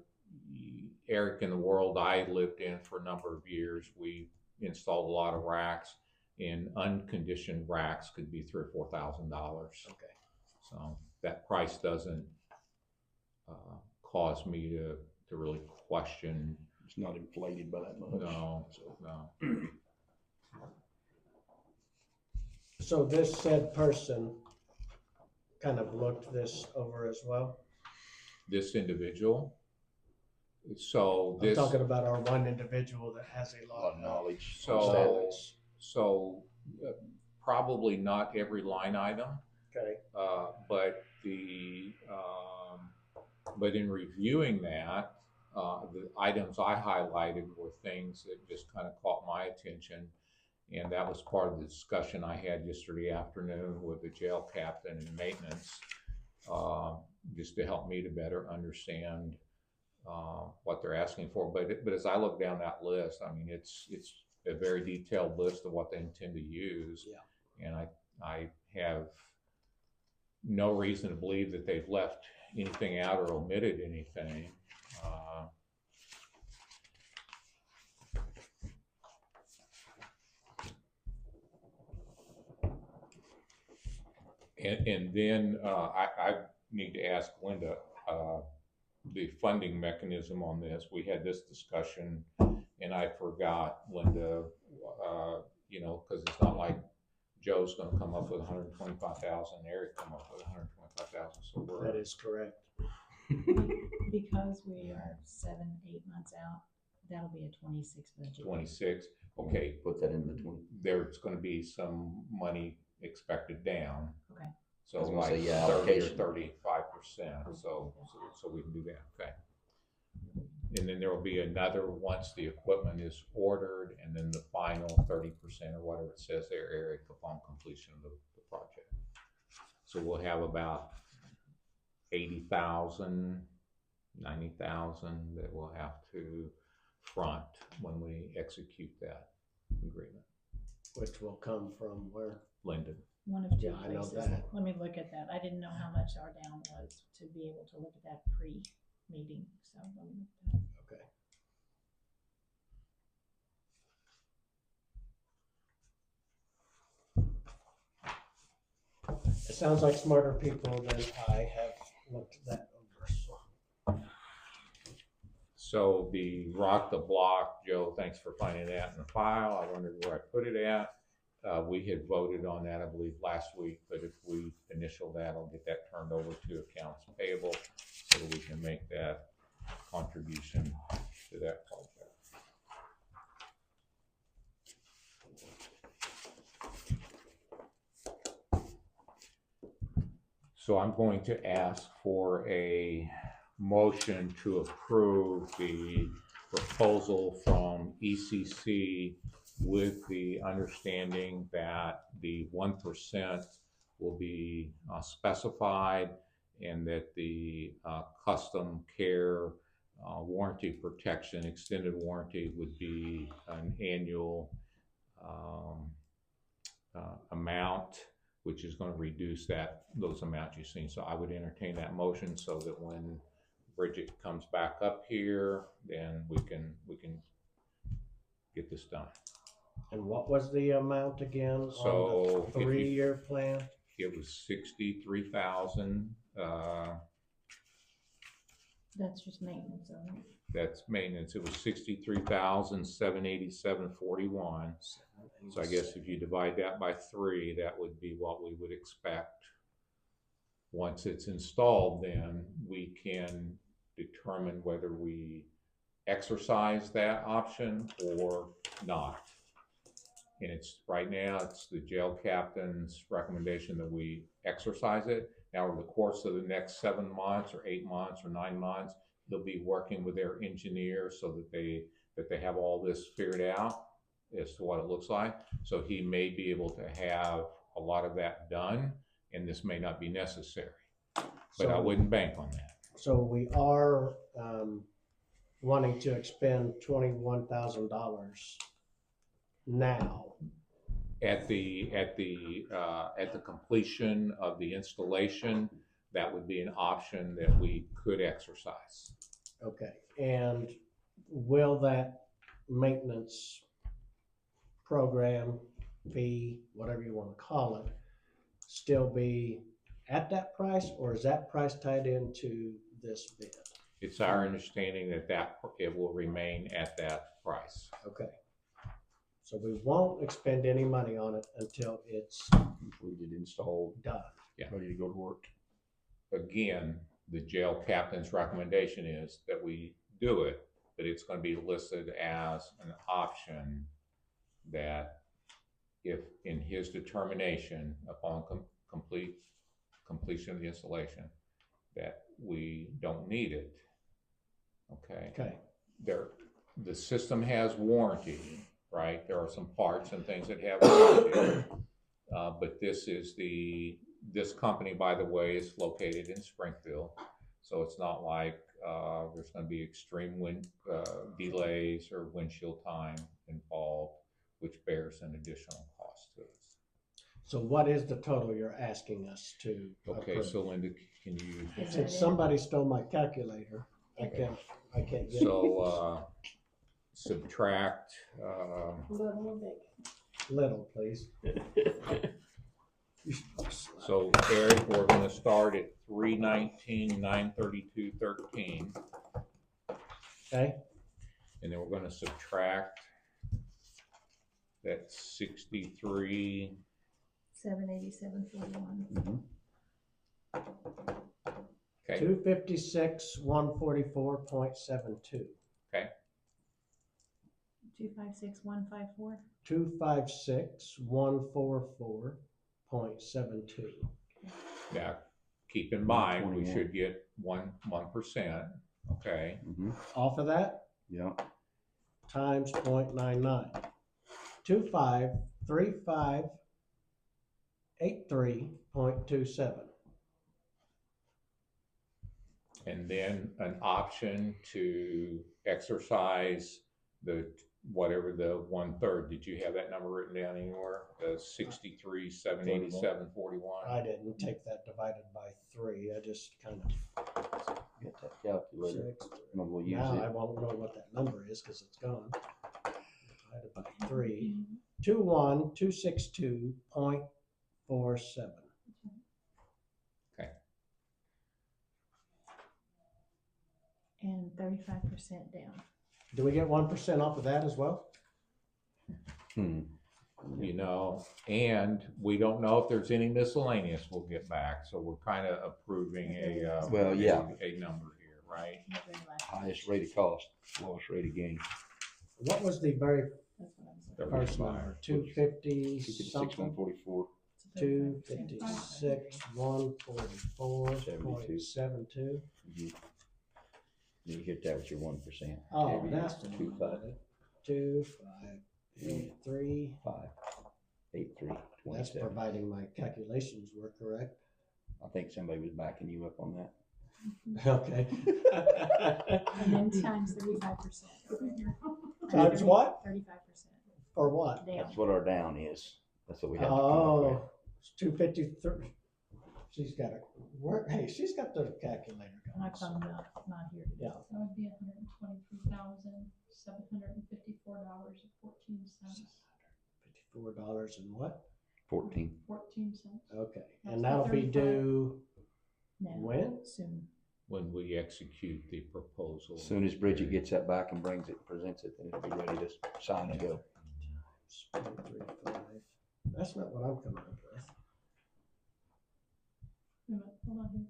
Erik, in the world I lived in for a number of years, we installed a lot of racks, and unconditioned racks could be $3,000 or $4,000. Okay. So that price doesn't cause me to really question. It's not inflated by that much. No, So, no. So this said person kind of looked this over as well? This individual. So I'm this. talking about our one individual that has a a lot lot of of knowledge. So- knowledge. So probably not every line item. Okay, But but in reviewing that, the items I highlighted were things that just kind of caught my attention. And that was part of the discussion I had yesterday afternoon with the jail captain and maintenance, just to help me to better understand what they're asking for. But as I look down that list, I mean, it's a very detailed list of what they intend to use. Yeah. And I have no reason to believe that they've left anything out or omitted anything. And then I need to ask Linda, the funding mechanism on this. We had this discussion and I forgot, Linda, you know, because it's not like Joe's going to come up with 125,000, Erik come up with 125,000. So That is correct. Because we are 7-8 months out, that'll be a 26 budget. 26. Okay, Put that in the 20. there's going to be some money expected down. Okay. So I was gonna like say, yeah, 30 or allocation. 35%. So we can do that. Okay. And then there will be another once the equipment is ordered, and then the final 30% or whatever it says there, Erik, upon completion of the project. So we'll have about 80,000, 90,000 that we'll have to front when we execute that agreement. Which will come from where? Lyndon. One of two Yeah, I know places. that. Let me look at that. I didn't know how much our down was to be able to look at that pre-meeting. So let me look at that. Okay. It sounds like smarter people than I have looked that over. So the rock the block, Joe, thanks for finding that in the file. I wondered where I put it at. We had voted on that, I believe, last week, but if we initial that, I'll get that turned over to accounts payable so that we can make that contribution to that project. So I'm going to ask for a motion to approve the proposal from ECC with the understanding that the 1% will be specified and that the custom care warranty protection, extended warranty would be an annual amount, which is going to reduce those amounts you've seen. So I would entertain that motion so that when Bridget comes back up here, then we can get this done. And what was the amount again So on the 3-year plan? It was 63,000. That's just maintenance of it. That's maintenance. It was 63,787.41. So I guess if you divide that by 3, that would be what we would expect. Once it's installed, then we can determine whether we exercise that option or not. And it's right now, it's the jail captain's recommendation that we exercise it. Now, over the course of the next 7 months or 8 months or 9 months, he'll be working with their engineer so that they have all this figured out as to what it looks like. So he may be able to have a lot of that done, and this may not be necessary. But I wouldn't bank on that. So we are wanting to expend $21,000 now. At the completion of the installation, that would be an option that we could exercise. Okay, and will that maintenance program, fee, whatever you want to call it, still be at that price, or is that price tied into this bid? It's our understanding that it will remain at that price. Okay. So we won't expend any money on it until it's Completed, installed, done. ready to go to work. Again, the jail captain's recommendation is that we do it, but it's going to be listed as an option that if in his determination upon completion of the installation that we don't need it, Okay. Okay, The system has warranty, right? There are some parts and things that have warranty. But this company, by the way, is located in Springfield. So it's not like there's going to be extreme wind delays or windshield time involved, which bears an additional cost to us. so what is the total you're asking us to Okay, approve? so Linda, can you? Since somebody stole my calculator, I can't get it. So subtract, Little big. Little, please. so Eric, we're going to start at 319,932.13, Okay, and then we're going to subtract that 63. 787.41. Okay, 256,144.72. 256,154. 256,144.72. now keep in mind we should get 1%. Okay, Off of that, Yeah. times 0.99. 253583.27. and then an option to exercise whatever the 1/3. Did you have that number written down anywhere? 63,787.41. I didn't take that divided by 3. I just kind of Get that calculator. Maybe we'll use now it. I won't know what that number is because it's gone. Divided by 3. 21262.47. And 35% down. Do we get 1% off of that as well? You know, and we don't know if there's any miscellaneous we'll get back. So we're kind of approving a Well, yeah. a number here, right? Highest rate of cost, lowest rate of gain. What was the very That's what I was first 35. number? 250 256, something? 144. 256 144.72. You hit that with your 1%. Oh, that's the 25. 2583. 583. That's 27. providing my calculations were correct. I think somebody was backing you up on that. Okay. And then times 35%. Times what? 35%. Or what? Down. That's what our down is. That's what we have to come up with. Oh, it's 253. She's got a work. Hey, she's got the calculator My going. phone not here today. Yeah. That would be $123,754.14. $54 and what? 14. 14 cents. Okay, That's and the that'll be 35. due Now, when? soon. When we execute the proposal. As soon as Bridget gets that back and brings it, presents it, then it'll be ready to sign and go. 0.35. That's not what I'm coming up with. Wait a minute, hold on here.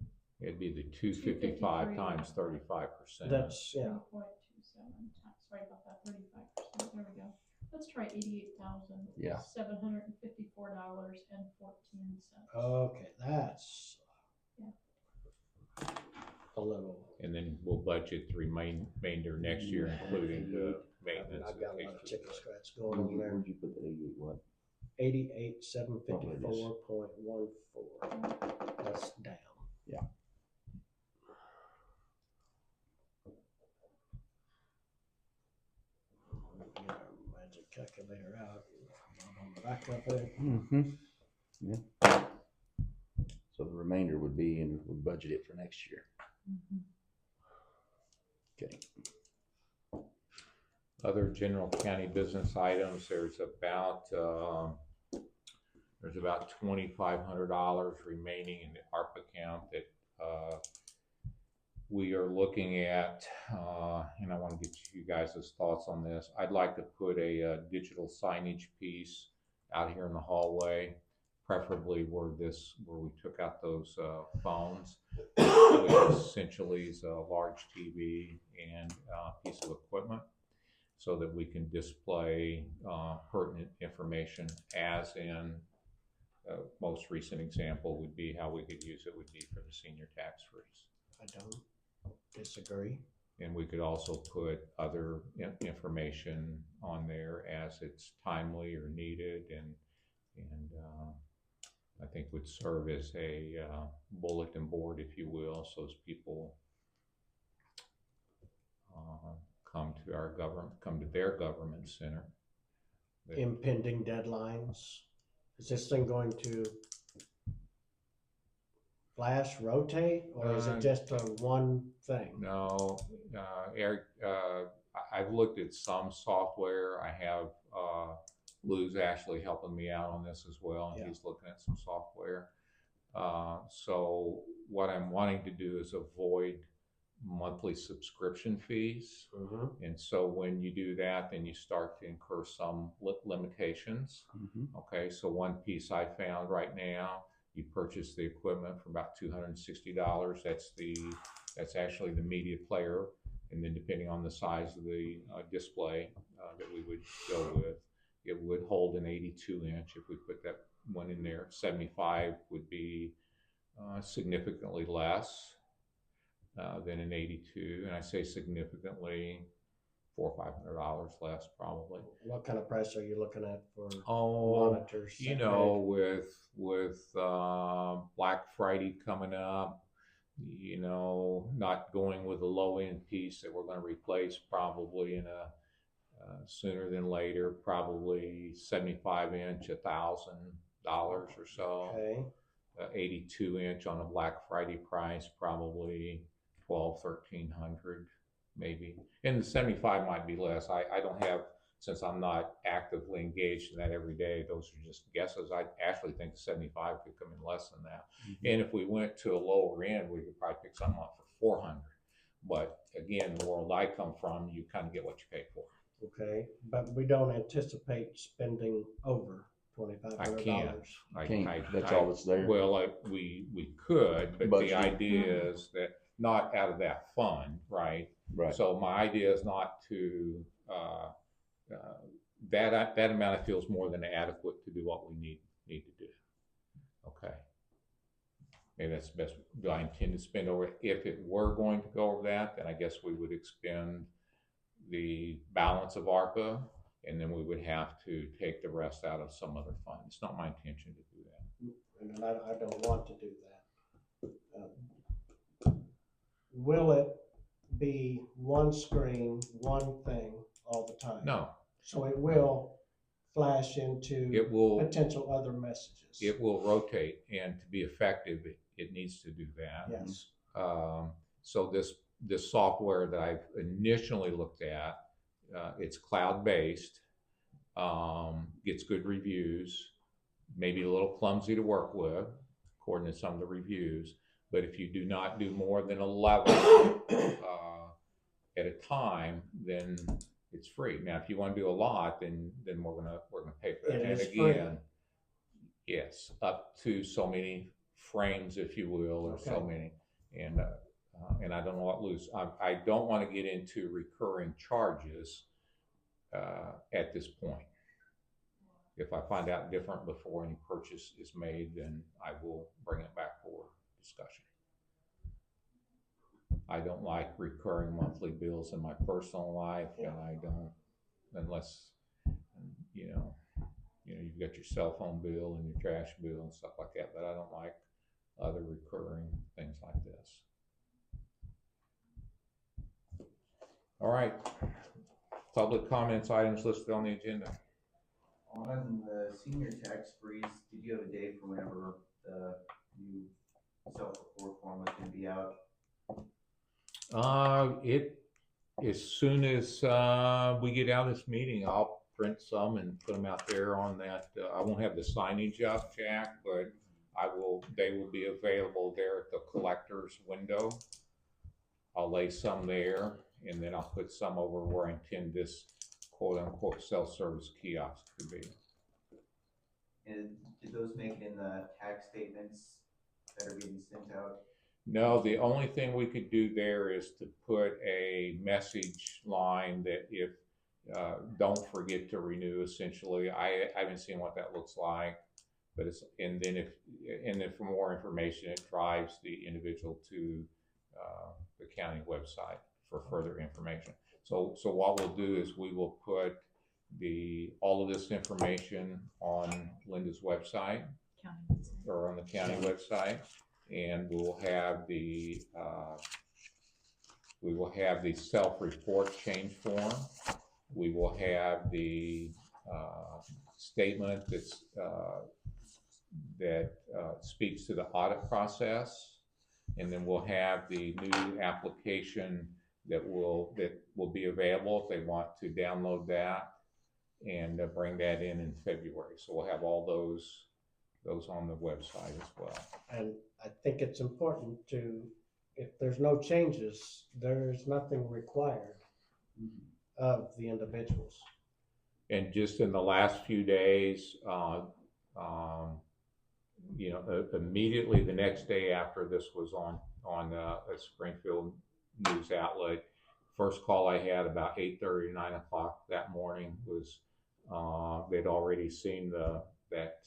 It'd be the 255 times 35%. That's, yeah. 3.27 times, sorry about that, 35%, there we go. Let's try Yeah. $88,754.14. Okay, that's Yeah. a little. And then we'll budget the remainder next year, including the maintenance. I've got a lot of chicken scratch going Where'd on there. you put the 88 what? 88,754.14. That's down. Yeah. Get our magic calculator out. On the back of it. Yeah. So the remainder would be, and we budget it for next year. Okay. Other general county business items, there's about $2,500 remaining in the ARPA account that we are looking at, and I want to get you guys' thoughts on this. I'd like to put a digital signage piece out here in the hallway, preferably where we took out those phones, which essentially is a large TV and a piece of equipment, so that we can display pertinent information, as in most recent example would be how we could use it would be for the senior tax freeze. I don't disagree. And we could also put other information on there as it's timely or needed, and I think would serve as a bulletin board, if you will, so as people come to their government center. Impending deadlines. Is this thing going to flash, rotate, or is it just a one thing? No, Erik, I've looked at some software. I have Lou's actually helping me out on this as well, and Yeah. he's looking at some software. So what I'm wanting to do is avoid monthly subscription fees. Mm-hmm. And so when you do that, then you start to incur some limitations. Okay, so one piece I found right now, you purchase the equipment for about $260. That's actually the media player, and then depending on the size of the display that we would go with, it would hold an 82-inch if we put that one in there. 75 would be significantly less than an 82, and I say significantly, $400 or $500 less probably. What kind of price are you looking at for monitors? You know, with Black Friday coming up, you know, not going with a low end piece that we're going to replace probably in a sooner than later, probably 75-inch, $1,000 or so. Okay. 82-inch on a Black Friday price, probably $1,200-1,300 maybe. And the 75 might be less. I don't have, since I'm not actively engaged in that every day, those are just guesses. I actually think the 75 could come in less than that. And if we went to a lower end, we could probably pick something up for $400. But again, the world I come from, you kind of get what you pay for. Okay, but we don't anticipate spending over $2,500. I Can't. That's all that's there. Well, we could, but Budget. the idea is that not out of that fund, right? Right. So my idea is not to that amount I feel is more than adequate to do what we need to do. Okay. Maybe that's the best. Do I intend to spend over? If it were going to go over that, then I guess we would expend the balance of ARPA, and then we would have to take the rest out of some other fund. It's not my intention to do that. And I don't want to do that. Will it be one screen, one thing all the time? No, So it will flash into it will. potential other messages. It will rotate, and to be effective, it needs to do that. Yes. So this software that I've initially looked at, it's cloud-based, gets good reviews, maybe a little clumsy to work with, according to some of the reviews. But if you do not do more than 11 at a time, then it's free. Now, if you want to do a lot, then we're gonna pay for that. It And is again, yes, up to so many frames, if you will, or so Okay. many. And I don't know what Lou's. I don't want to get into recurring charges at this point. If I find out different before any purchase is made, then I will bring it back for discussion. I don't like recurring monthly bills in my personal life, and I don't, unless you've got your cell phone bill and your trash bill and stuff like that. But I don't like other recurring things like this. All right, public comments items listed on the agenda. On the senior tax freeze, did you have a date for whenever the new self-report form was gonna be out? As soon as we get out of this meeting, I'll print some and put them out there on that. I won't have the signage up, Jack, but they will be available there at the collector's window. I'll lay some there, and then I'll put some over where I intend this quote-unquote self-service kiosk to be. And did those make it in the tax statements that are being sent out? No, the only thing we could do there is to put a message line that if don't forget to renew. Essentially, I haven't seen what that looks like, but and then for more information, it drives the individual to the county website for further information. So what we'll do is we will put all of this information on Linda's website County. or on the county website, and we will have the self-report change form. We will have the statement that speaks to the audit process, and then we'll have the new application that will be available if they want to download that and bring that in February. So we'll have all those on the website as well. And I think it's important if there's no changes, there's nothing required of the individuals. And just in the last few days, immediately the next day after this was on a Springfield news outlet, first call I had about 8:30 to 9 o'clock that morning was they'd already seen that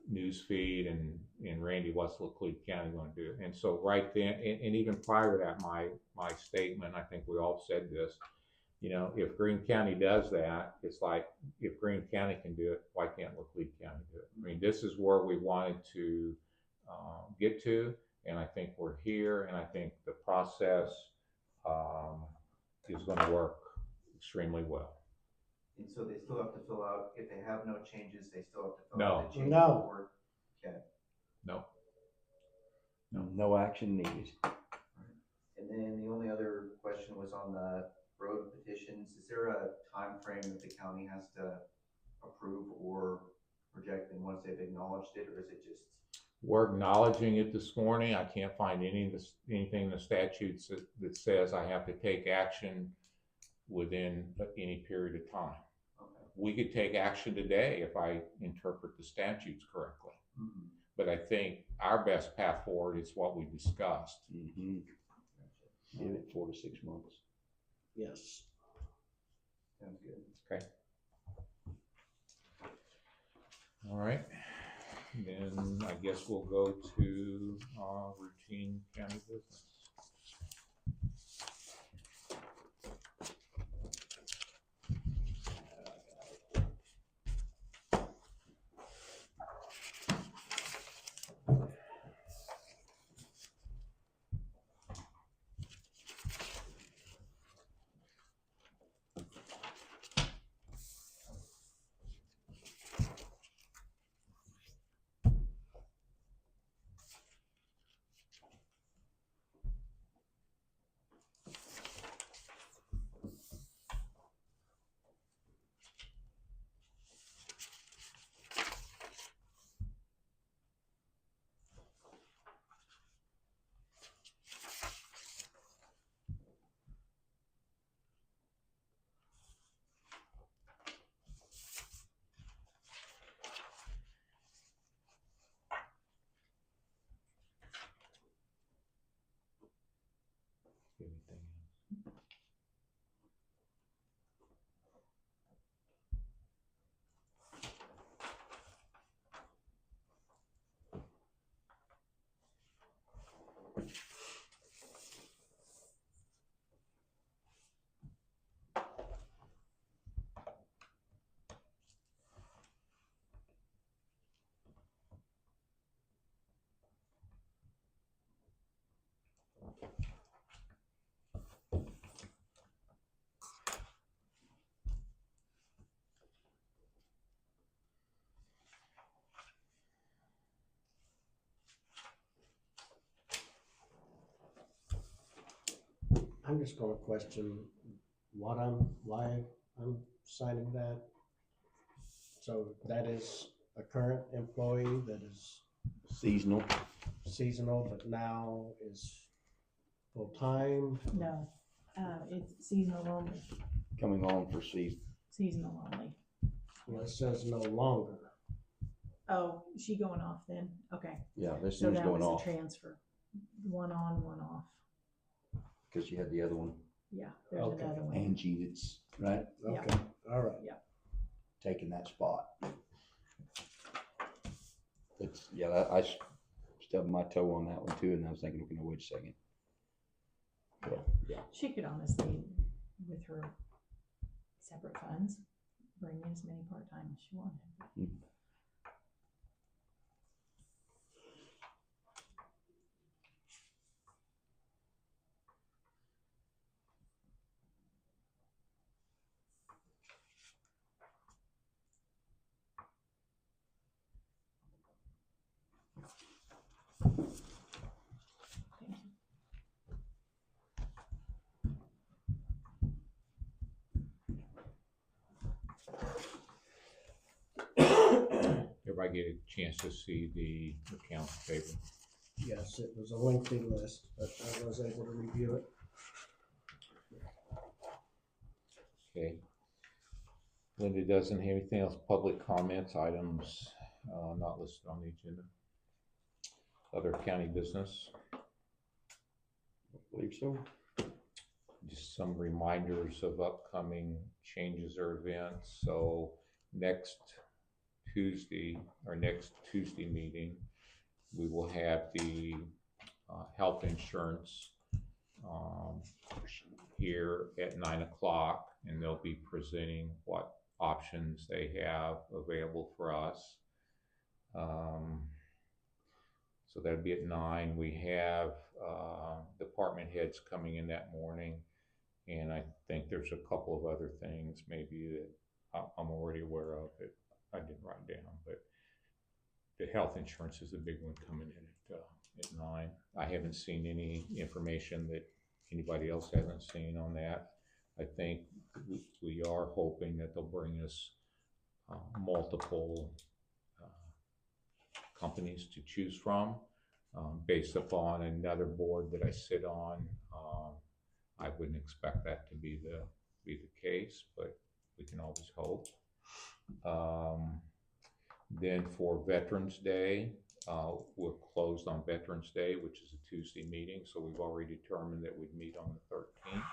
news feed, and Randy, what's Laclede County going to do? And so right then, and even prior to that, my statement, I think we all said this, if Greene County does that, it's like, if Greene County can do it, why can't Laclede County do it? I mean, this is where we wanted to get to, and I think we're here, and I think the process is going to work extremely well. And so they still have to fill out, if they have no changes, they still have to fill No. out the change No. report? Okay. No action needed. And then the only other question was on the road petitions. Is there a time frame that the county has to approve or project, and once they've acknowledged it, or is it just? We're acknowledging it this morning. I can't find anything in the statutes that says I have to take action within any period of time. Okay. We could take action today if I interpret the statutes correctly. Mm-hmm. But I think our best path forward is what we discussed. Mm-hmm. Give it 4 to 6 months. Yes. Sounds good. Okay. All right. Then I guess we'll go to routine county business. Anything else? I'm just gonna question why I'm signing that. So that is a current employee that is Seasonal. seasonal, but now is full-time. No, it's seasonal only, Coming on for season. seasonal only. Well, it says no longer. Oh, she going off then? Okay. Yeah, this So one's that going was off the transfer. One on, one off. because you had the other one, Yeah, there's Okay. another one. Angie, that's right, Yeah. Okay, all right. taking that spot. It's, yeah, I stubbed my toe on that one too, and I was thinking, okay, no, wait a second. She could honestly, with her separate funds, bring in as many part-time as she wanted. Thank you. Everybody get a chance to see the account paper? Yes, it was a lengthy list, but I was able to review it. Okay. Linda doesn't have anything else, public comments, items not listed on the agenda. Other county business, I believe so. just some reminders of upcoming changes or events. So next Tuesday meeting, we will have the health insurance here at 9 o'clock, and they'll be presenting what options they have available for us. So that'd be at 9. We have department heads coming in that morning, and I think there's a couple of other things maybe that I'm already aware of that I didn't write down, but the health insurance is the big one coming in at 9. I haven't seen any information that anybody else hasn't seen on that. I think we are hoping that they'll bring us multiple companies to choose from based upon another board that I sit on. I wouldn't expect that to be the case, but we can always hope. Then for Veterans Day, we're closed on Veterans Day, which is a Tuesday meeting, so we've already determined that we'd meet on the 13th.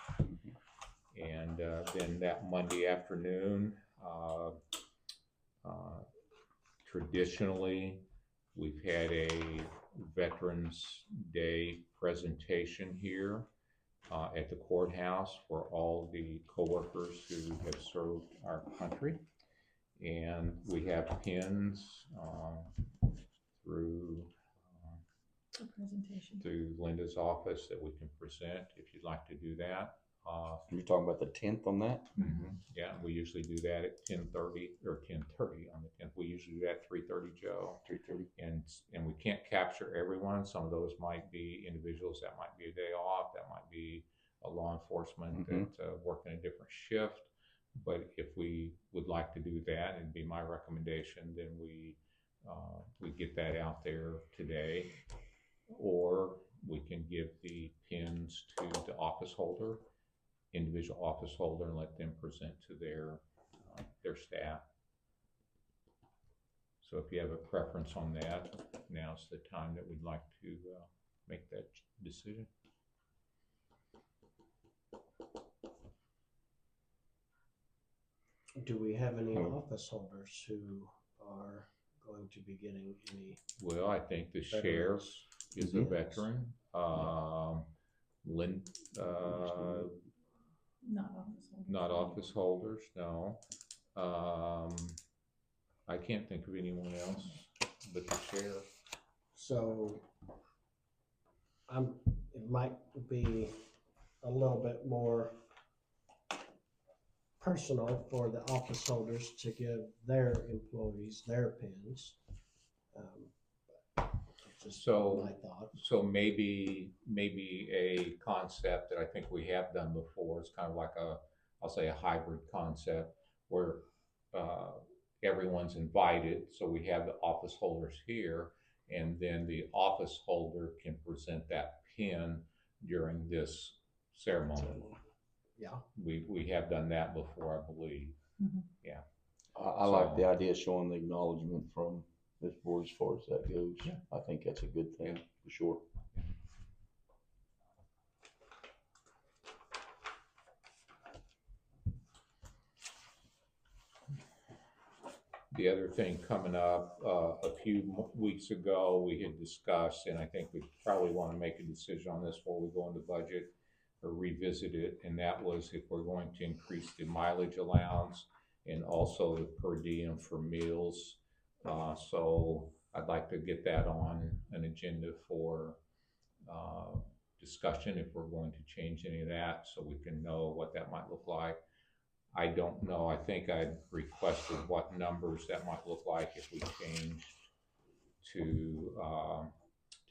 And then that Monday afternoon, traditionally, we've had a Veterans Day presentation here at the courthouse for all the coworkers who have served our country. And we have pins through Linda's office that we can present if you'd like to do that. You're talking about the 10th on that? Yeah, we usually do that at 10:30 or 10:30 on the 10th. We usually do that at 3:30, Joe. 3:30. And we can't capture everyone. Some of those might be individuals that might be a day off. That might be a law enforcement that work in a different shift. But if we would like to do that, it'd be my recommendation, then we get that out there today. Or we can give the pins to the office holder, individual office holder, and let them present to their staff. So if you have a preference on that, now's the time that we'd like to make that decision. Do we have any office holders who are going to be getting any? Well, I think the veterans? sheriff is a Yes. veteran. Not office holders, no. I can't think of anyone else but the sheriff. So it might be a little bit more personal for the office holders to give their employees their pins. Just So- my thought. So maybe a concept that I think we have done before is kind of like I'll say a hybrid concept where everyone's invited. So we have the office holders here, and then the office holder can present that pin during this ceremony. Yeah. We have done that before, I believe. Yeah. I like the idea of showing the acknowledgement from this board as far as that goes. Yeah. I think that's a good thing for sure. The other thing coming up, a few weeks ago, we had discussed, and I think we probably want to make a decision on this before we go into budget. or revisit it, and that was if we're going to increase the mileage allowance and also the per diem for meals. So I'd like to get that on an agenda for discussion if we're going to change any of that, so we can know what that might look like. I don't know, I think I'd requested what numbers that might look like if we changed to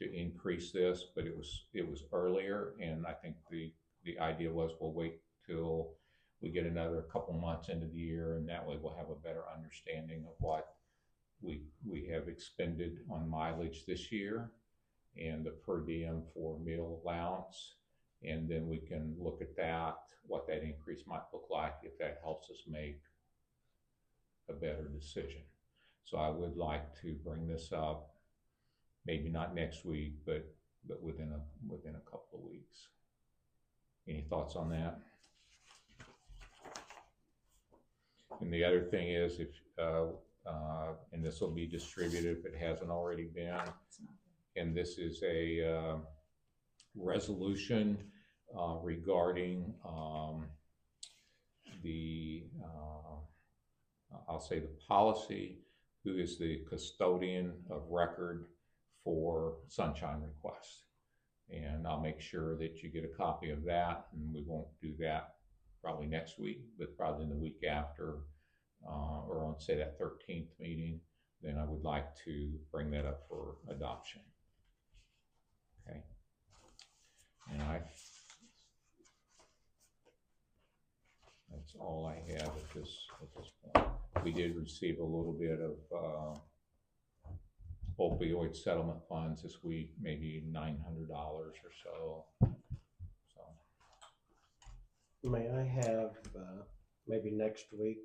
increase this, but it was earlier, and I think the idea was we'll wait till we get another couple months into the year, and that way we'll have a better understanding of what we have expended on mileage this year and the per diem for meal allowance, and then we can look at that, what that increase might look like, if that helps us make a better decision. So I would like to bring this up, maybe not next week, but within a couple of weeks. Any thoughts on that? And the other thing is, if and this will be distributed if it hasn't already been, and this is a resolution regarding the I'll say the policy, who is the custodian of record for sunshine requests. And I'll make sure that you get a copy of that, and we won't do that probably next week, but probably in the week after, or on say that 13th meeting, then I would like to bring that up for adoption. Okay. And that's all I have at this point. We did receive a little bit of opioid settlement funds this week, maybe $900 or so. May I have, maybe next week,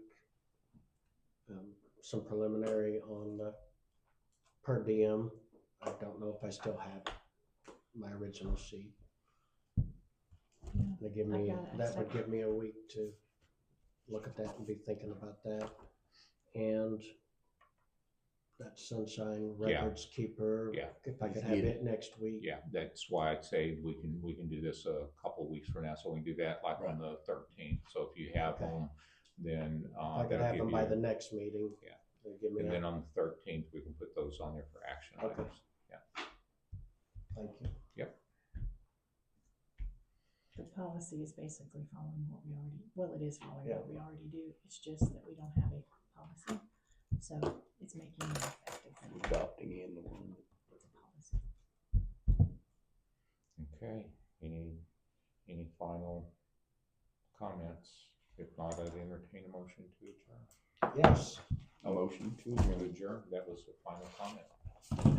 some preliminary on the per diem? I don't know if I still have my original sheet. They give me, that would give me a week to look at that and be thinking about that. And that sunshine records keeper, if I could have it next week. Yeah, that's why I'd say we can do this a couple of weeks from now, so we can do that like on the 13th. So if you have them, then I could have them by the next meeting. Yeah. Give me And then on the 13th, we can put those on there for action items. Yeah. Thank you. Yep. The policy is basically following what we already, well, it is following Yeah. what we already do. It's just that we don't have a policy. So it's making it effective. Adopting in the one. It's a policy. Okay. Any final comments? If not, I'd entertain a motion to adjourn. Yes. A motion to To adjourn. That was the final comment.